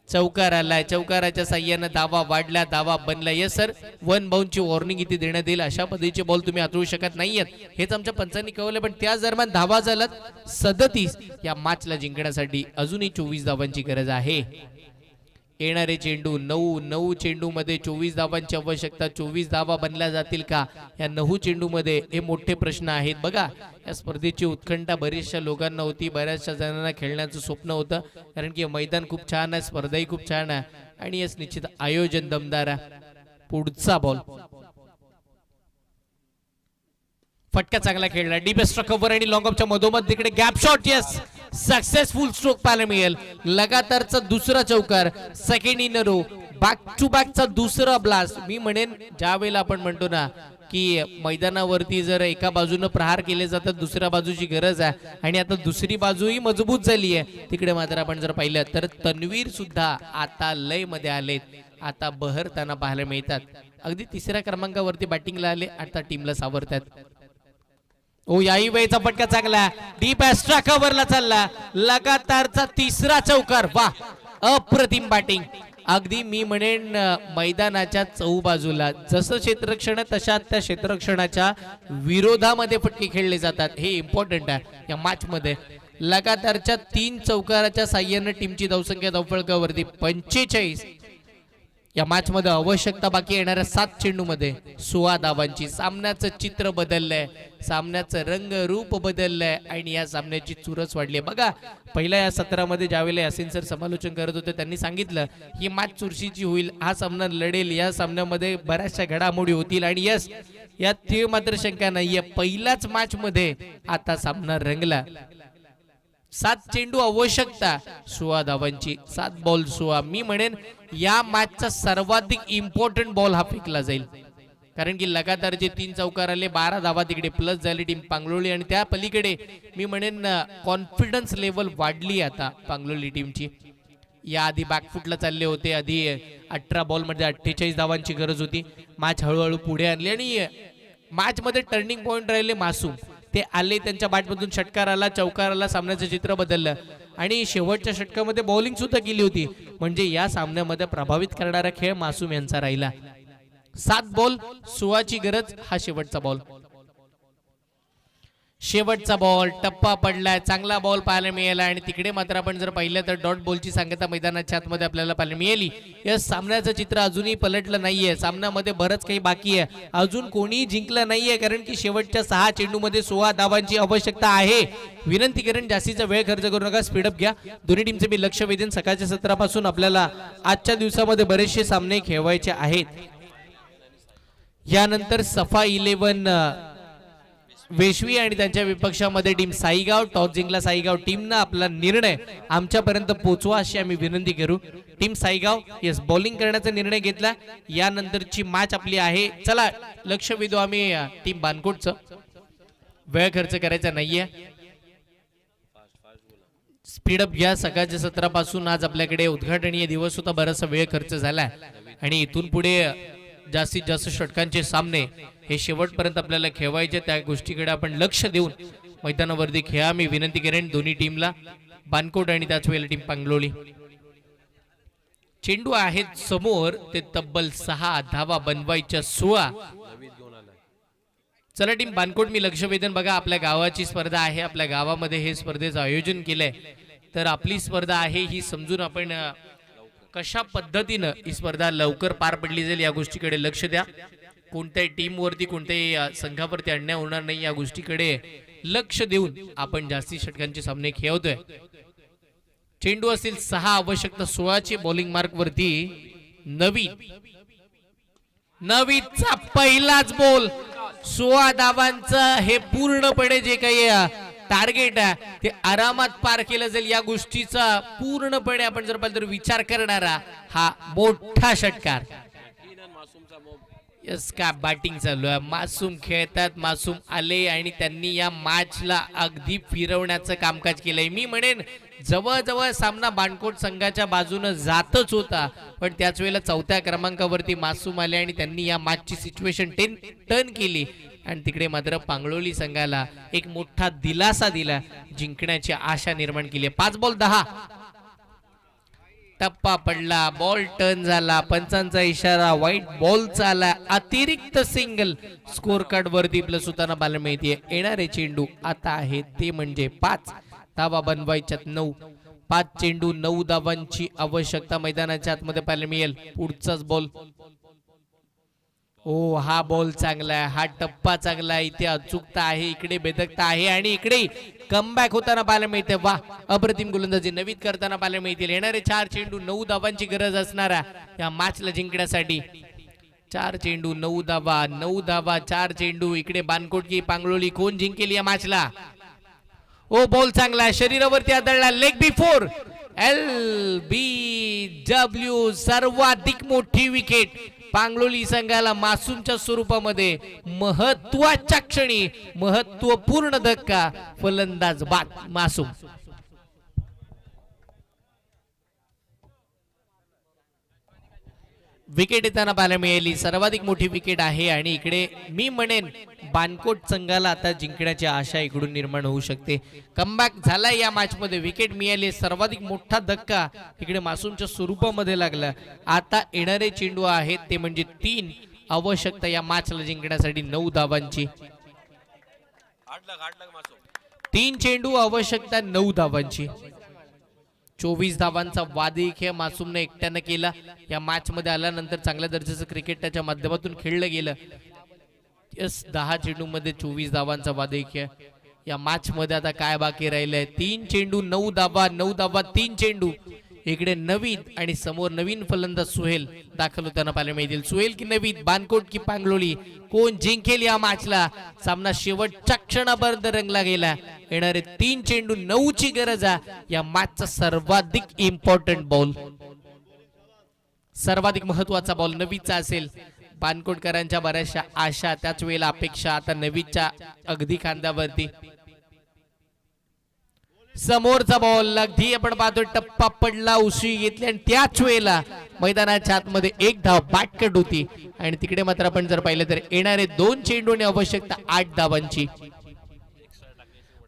चौकार आलाय, चौकाराच्या साह्यानं धावा वाढल्या, धावा बनल्या. यस सर, 1 बाउंडची वॉर्निंग इथे देण्यात येईल. अशा पद्धतीचे बॉल तुम्ही हातळू शकत नाहीयेत, हेच आमच्या पंचांनी कळवलं. पण त्याच दरम्यान धावा झाल्यात 37. या मॅचला जिंकण्यासाठी अजूनही 24 धावांची गरज आहे. येणारे चेंडू 9 चेंडू मध्ये 24 धावांची आवश्यकता. 24 धावा बनल्या जातील का या 9 चेंडू मध्ये, हे मोठे प्रश्न आहेत. बघा या स्पर्धेची उत्कंठा बऱ्याचशा लोकांना होती, बऱ्याचशा जणांना खेळण्याचं स्वप्न होतं, कारण की मैदान खूप छान आहे, स्पर्धाही खूप छान आहे आणि यस निश्चित आयोजन दमदार आहे. पुढचा बॉल फटका चांगला खेळला, डीपेस्ट कव्हर आणि लॉंग ऑफच्या मधोमध तिकडे gap shot. Yes, successful stroke पाहायला मिळेल. लगातारचा दुसरा चौकार, second in a row, back to बॅकचा दुसरा ब्लास्ट. मी म्हणेन ज्या वेळेला आपण म्हणतो ना की मैदानावरती जर एका बाजूने प्रहार केले जातात, दुसऱ्या बाजूची गरज आहे आणि आता दुसरी बाजूही मजबूत झाली आहे, तिकडे मात्र आपण जर पाहिलं तर तन्वीर सुद्धा आता लय मध्ये आलेत, आता बहरताना पाहायला मिळतात. अगदी 3ऱ्या क्रमांकावरती बॅटिंगला आले, आता टीमला सावरतात. ओ याही वेळेचा फटका चांगला, डीप एक्स्ट्रा कव्हरला चालला, लगातारचा 3रा चौकार. वा अप्रतिम बॅटिंग. अगदी मी म्हणेन मैदानाच्या चौबाजूला जसं क्षेत्ररक्षण तशा त्या क्षेत्ररक्षणाच्या विरोधामध्ये फटके खेळले जातात, हे इम्पॉर्टंट आहे या मॅच मध्ये. लगातारच्या 3 चौकाराच्या साह्याने टीमची धावसंख्या धावफलकावरती 45. या मॅच मध्ये आवश्यकता बाकी येणाऱ्या 7 चेंडू मध्ये 16 धावांची. सामन्याचं चित्र बदललंय, सामन्याचं रंग रूप बदललंय आणि या सामन्याची चुरस वाढली. बघा पहिल्या या सत्रामध्ये ज्यावेळेला यासिन सर समालोचन करत होते त्यांनी सांगितलं ही मॅच चुरशीची होईल, हा सामना लढेल, या सामन्यामध्ये बऱ्याचशा घडामोडी होतील आणि यस यात ते मात्र शंका नाहीये. पहिल्याच मॅच मध्ये आता सामना रंगला. 7 चेंडू आवश्यकता, 16 धावांची, 7 बॉल 16. मी म्हणेन या मॅचचा सर्वाधिक इम्पॉर्टंट बॉल हा फेकला जाईल. कारण की लगातार जे 3 चौकार आले 12 धावा तिकडे प्लस झाली टीम पांगलोळी आणि त्या पलीकडे मी म्हणेन कॉन्फिडन्स लेवल वाढली आता पांगलोळी टीमची. या आधी बॅकफुटला चालले होते, आधी 18 बॉलमध्ये 48 धावांची गरज होती. मॅच हळूहळू पुढे आणली आणि मॅच मध्ये टर्निंग पॉइंट राहिले मासूम. ते आले, त्यांच्या बॅटमधून षटकार आला, चौकार आला, सामन्याचं चित्र बदललं आणि शेवटच्या षटकामध्ये बॉलिंग सुद्धा केली होती. म्हणजे या सामन्यामध्ये प्रभावित करणारा खेळ मासूम यांचा राहिला. 7 बॉल 16 ची गरज. हा शेवटचा बॉल, शेवटचा बॉल टप्पा पडलाय. चांगला बॉल पाहायला मिळाला आणि तिकडे मात्र आपण जर पाहिलं तर डॉट बॉलची सांगता मैदानाच्या आतमध्ये आपल्याला पाहायला मिळाली. या सामन्याचं चित्र अजूनही पलटलं नाहीये. सामन्यामध्ये बरंच काही बाकी आहे, अजून कोणीही जिंकलं नाहीये, कारण की शेवटच्या 6 चेंडूमध्ये 16 धावांची आवश्यकता आहे. विनंती करेन जास्तीचा वेळ खर्च करू नका, स्पीडअप घ्या. दोन्ही टीमचे मी लक्ष वेधेन. सकाळच्या सत्रापासून आपल्याला आजच्या दिवसामध्ये बरेचसे सामने खेळवायचे आहेत. यानंतर सफा 11 वेशवी आणि त्यांच्या विपक्षामध्ये टीम साईगाव. टॉस जिंकला साईगाव टीमनं. आपला निर्णय आमच्यापर्यंत पोहोचवा अशी आम्ही विनंती करू. टीम साईगाव येस बॉलिंग करण्याचा निर्णय घेतला. यानंतरची मॅच आपली आहे. चला लक्ष वेधू आम्ही टीम बानकोटचं. वेळ खर्च करायचा नाहीये, स्पीडअप घ्या. सकाळच्या सत्रापासून आज आपल्याकडे उद्घाटनीय दिवस होता, बराचसा वेळ खर्च झालाय आणि इथून पुढे जास्तीत जास्त षटकांचे सामने हे शेवटपर्यंत आपल्याला खेळवायचे. त्या गोष्टीकडे आपण लक्ष देऊन मैदानावरती खेळा मी विनंती करेन दोन्ही टीमला, बानकोट आणि त्याच वेळेला टीम पांगलोळी. चेंडू आहेत समोर, ते तब्बल 6 धावा बनवायच्या 16. चला टीम बानकोट मी लक्ष वेधन. बघा आपल्या गावाची स्पर्धा आहे, आपल्या गावामध्ये हे स्पर्धेचं आयोजन केलंय, तर आपली स्पर्धा आहे ही समजून आपण कशा पद्धतीनं ही स्पर्धा लवकर पार पडली जाईल या गोष्टीकडे लक्ष द्या. कोणत्याही टीमवरती कोणत्याही संघावरती अन्याय होणार नाही या गोष्टीकडे लक्ष देऊन आपण जास्ती षटकांचे सामने खेळवतोय. चेंडू असतील 6, आवश्यकता 16 ची. बॉलिंग मार्क वरती नवीदचा पहिलाच बॉल. 16 धावांचं हे पूर्णपणे जे काही टार्गेट आहे ते आरामात पार केलं जाईल या गोष्टीचा पूर्णपणे आपण जर पाहिलं तर विचार करणारा हा मोठा षटकार. यस का बॅटिंग चालू आहे, मासूम खेळतात. मासूम आले आणि त्यांनी या मॅचला अगदी फिरवण्याचं कामकाज केलंय. मी म्हणेन जवळजवळ सामना बानकोट संघाच्या बाजूने जातच होता, पण त्याच वेळेला 4थ्या क्रमांकावरती मासूम आले आणि त्यांनी या मॅचची सिच्युएशन टर्न केली आणि तिकडे मात्र पांगलोळी संघाला एक मोठा दिलासा दिला, जिंकण्याची आशा निर्माण केली. 5 बॉल 10. टप्पा पडला, बॉल टर्न झाला, पंचांचा इशारा, व्हाईट बॉलचा आला, अतिरिक्त सिंगल. स्कोर कार्ड वरती प्लस होताना पाहायला मिळते. येणारे चेंडू आता आहे ते म्हणजे 5 धावा बनवायच्यात 9. 5 चेंडू 9 धावांची आवश्यकता मैदानाच्या आतमध्ये पाहायला मिळेल. पुढचाच बॉल. ओ हा बॉल चांगला आहे, हा टप्पा चांगला आहे, इथे अचूकता आहे, इकडे बेदकता आहे आणि इकडे कमबॅक होताना पाहायला मिळते. वा अप्रतिम गोलंदाजी नवीन करताना पाहायला मिळतील. येणारे 4 चेंडू 9 धावांची गरज असणारा या मॅचला जिंकण्यासाठी. 4 चेंडू 9 धावा, 9 धावा 4 चेंडू. इकडे बानकोट की पांगलोळी कोण जिंकेल या मॅचला. ओ बॉल चांगला आहे, शरीरावरती आदळला, लेग बिफोर. LBW सर्वाधिक मोठी विकेट पांगलोळी संघाला मासूमच्या स्वरूपामध्ये. महत्वाच्या क्षणी महत्वपूर्ण धक्का, फलंदाज बाद मासूम. विकेट येताना पाहायला मिळाली, सर्वाधिक मोठी विकेट आहे आणि इकडे मी म्हणेन बानकोट संघाला आता जिंकण्याची आशा इकडून निर्माण होऊ शकते. कमबॅक झाला या मॅच मध्ये, विकेट मिळाली, सर्वाधिक मोठा धक्का इकडे मासूमच्या स्वरूपामध्ये लागला. आता येणारे चेंडू आहेत ते म्हणजे 3. आवश्यकता या मॅचला जिंकण्यासाठी 9 धावांची. 3 चेंडू आवश्यकता 9 धावांची. 24 धावांचा वादळी खेळ मासूमने एकट्यानं केला. या मॅच मध्ये आल्यानंतर चांगल्या दर्जाचं क्रिकेट त्याच्या माध्यमातून खेळलं गेलं. 10 चेंडू मध्ये 24 धावांचा वादळी खेळ. या मॅच मध्ये आता काय बाकी राहिलंय. 3 चेंडू 9 धावा, 9 धावा 3 चेंडू. इकडे नवीद आणि समोर नवीन फलंदाज सुहेल दाखल होताना पाहायला मिळतील. सुहेल की नवीद, बानकोट की पांगलोळी, कोण जिंकेल या मॅचला. सामना शेवटच्या क्षणापर्यंत रंगला गेला. येणारे 3 चेंडू 9 ची गरज आहे या मॅचचा सर्वाधिक इम्पॉर्टंट बॉल, सर्वाधिक महत्वाचा बॉल नवीदचा असेल. बानकोटकरांच्या बऱ्याचशा आशा त्याच वेळेला अपेक्षा आता नवीच्या अगदी खांद्यावरती. समोरचा बॉल अगदी आपण पाहतोय टप्पा पडला उसळी घेतली आणि त्याच वेळेला मैदानाच्या आतमध्ये एक धाव बाटकट होती आणि तिकडे मात्र आपण जर पाहिलं तर येणारे 2 चेंडूने आवश्यकता 8 धावांची.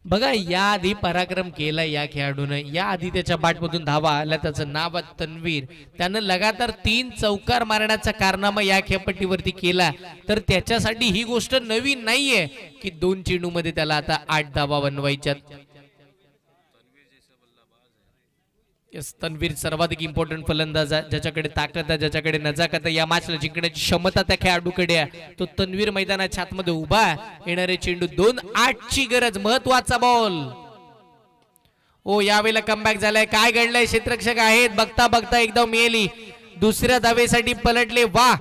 बघा याआधी पराक्रम केला या खेळाडूने, याआधी त्याच्या बॅटमधून धावा आल्या. त्याचं नाव आहे तन्वीर. त्यानं लगातार 3 चौकार मारण्याचा कारनामा या खेळपट्टीवरती केला. तर त्याच्यासाठी ही गोष्ट नवीन नाहीये की 2 चेंडूमध्ये त्याला आता 8 धावा बनवायच्यात. तन्वीर सर्वाधिक इम्पॉर्टंट फलंदाज आहे, ज्याच्याकडे ताकद आहे, ज्याच्याकडे नजाकत आहे. या मॅचला जिंकण्याची क्षमता त्या खेळाडूकडे आहे. तो तन्वीर मैदानाच्या आतमध्ये उभा आहे. येणारे चेंडू 2-8 ची गरज. महत्वाचा बॉल. ओ यावेळेला कमबॅक झालाय. काय घडलंय? क्षेत्ररक्षक आहेत, बघता बघता एकदम मिळाली. दुसऱ्या धावेसाठी पलटले. वा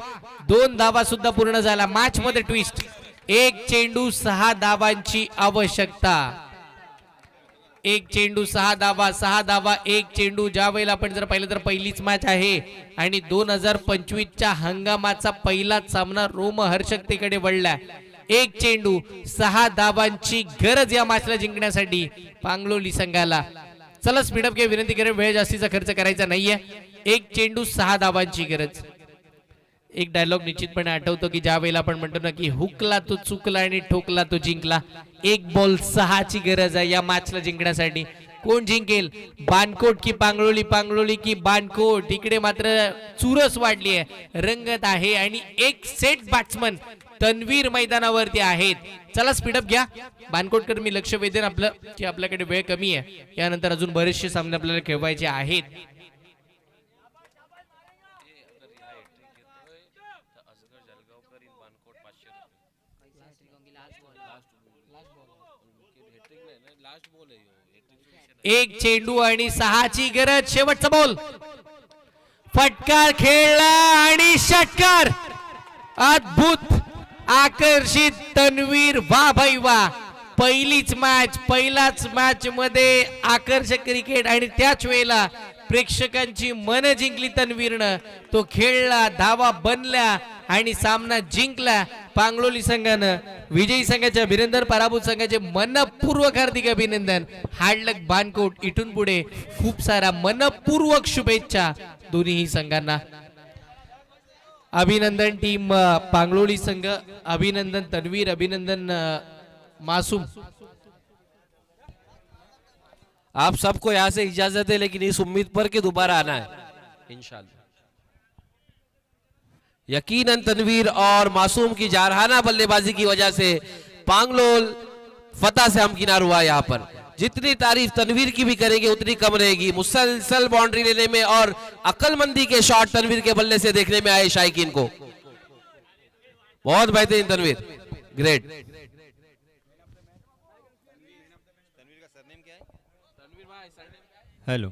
2 धावा सुद्धा पूर्ण झाला. मॅच मध्ये ट्विस्ट. 1 चेंडू 6 धावांची आवश्यकता. 1 चेंडू 6 धावा, 6 धावा 1 चेंडू. ज्या वेळेला आपण जर पाहिलं तर पहिलीच मॅच आहे आणि 2025च्या हंगामाचा पहिलाच सामना रोमहर्षकतेकडे वळला. 1 चेंडू 6 धावांची गरज या मॅचला जिंकण्यासाठी पांगलोली संघाला. चला स्पीडअप घ्या, विनंती करेन, वेळ जास्तीचा खर्च करायचा नाहीये. 1 चेंडू 6 धावांची गरज. एक डायलॉग निश्चितपणे आठवतो की ज्या वेळेला आपण म्हणतो ना की हुकला तो चुकला आणि ठोकला तो जिंकला. 1 बॉल 6 ची गरज आहे या मॅचला जिंकण्यासाठी. कोण जिंकेल? बानकोट की पांगलोली, पांगलोली की बानकोट? इकडे मात्र चुरस वाढली आहे, रंगत आहे आणि एक सेट बॅट्समन तन्वीर मैदानावरती आहेत. चला स्पीडअप घ्या. बानकोटकर मी लक्ष वेधेन आपलं की आपल्याकडे वेळ कमी आहे. यानंतर अजून बरेचसे सामने आपल्याला खेळवायचे आहेत. एक चेंडू आणि 6 ची गरज. शेवटचा बॉल. फटकार खेळला आणि षटकार. अद्भुत, आकर्षित तन्वीर. वा भाई वा. पहिलीच मॅच, पहिलाच मॅच मध्ये आकर्षक क्रिकेट आणि त्याच वेळेला प्रेक्षकांची मन जिंकली तन्वीरनं. तो खेळला, धावा बनल्या आणि सामना जिंकला पांगलोली संघानं. विजयी संघाच्या अभिनंदन, पराभूत संघाचे मनपूर्वक हार्दिक अभिनंदन. Hard luck Bankot. इथून पुढे खूप सारा मनपूर्वक शुभेच्छा दोन्ही संघांना. अभिनंदन टीम पांगलोली संघ, अभिनंदन तन्वीर, अभिनंदन मासूम. आप सबको यहाँ से इजाजत है, लेकिन इस उम्मीद पर कि दोबारा आना है इंशाल्लाह. यकीनन तनवीर और मासूम की जारहाना बल्लेबाजी की वजह से पांगलोल फतह से हमकिनार हुआ. यहाँ पर जितनी तारीफ तनवीर की भी करेंगे उतनी कम रहेगी. मुसलसल बाउंड्री लेने में और अक्लमंदी के शॉट तनवीर के बल्ले से देखने में आए शायकीन को. बहुत बेहतरीन तनवीर, ग्रेट. हेलो.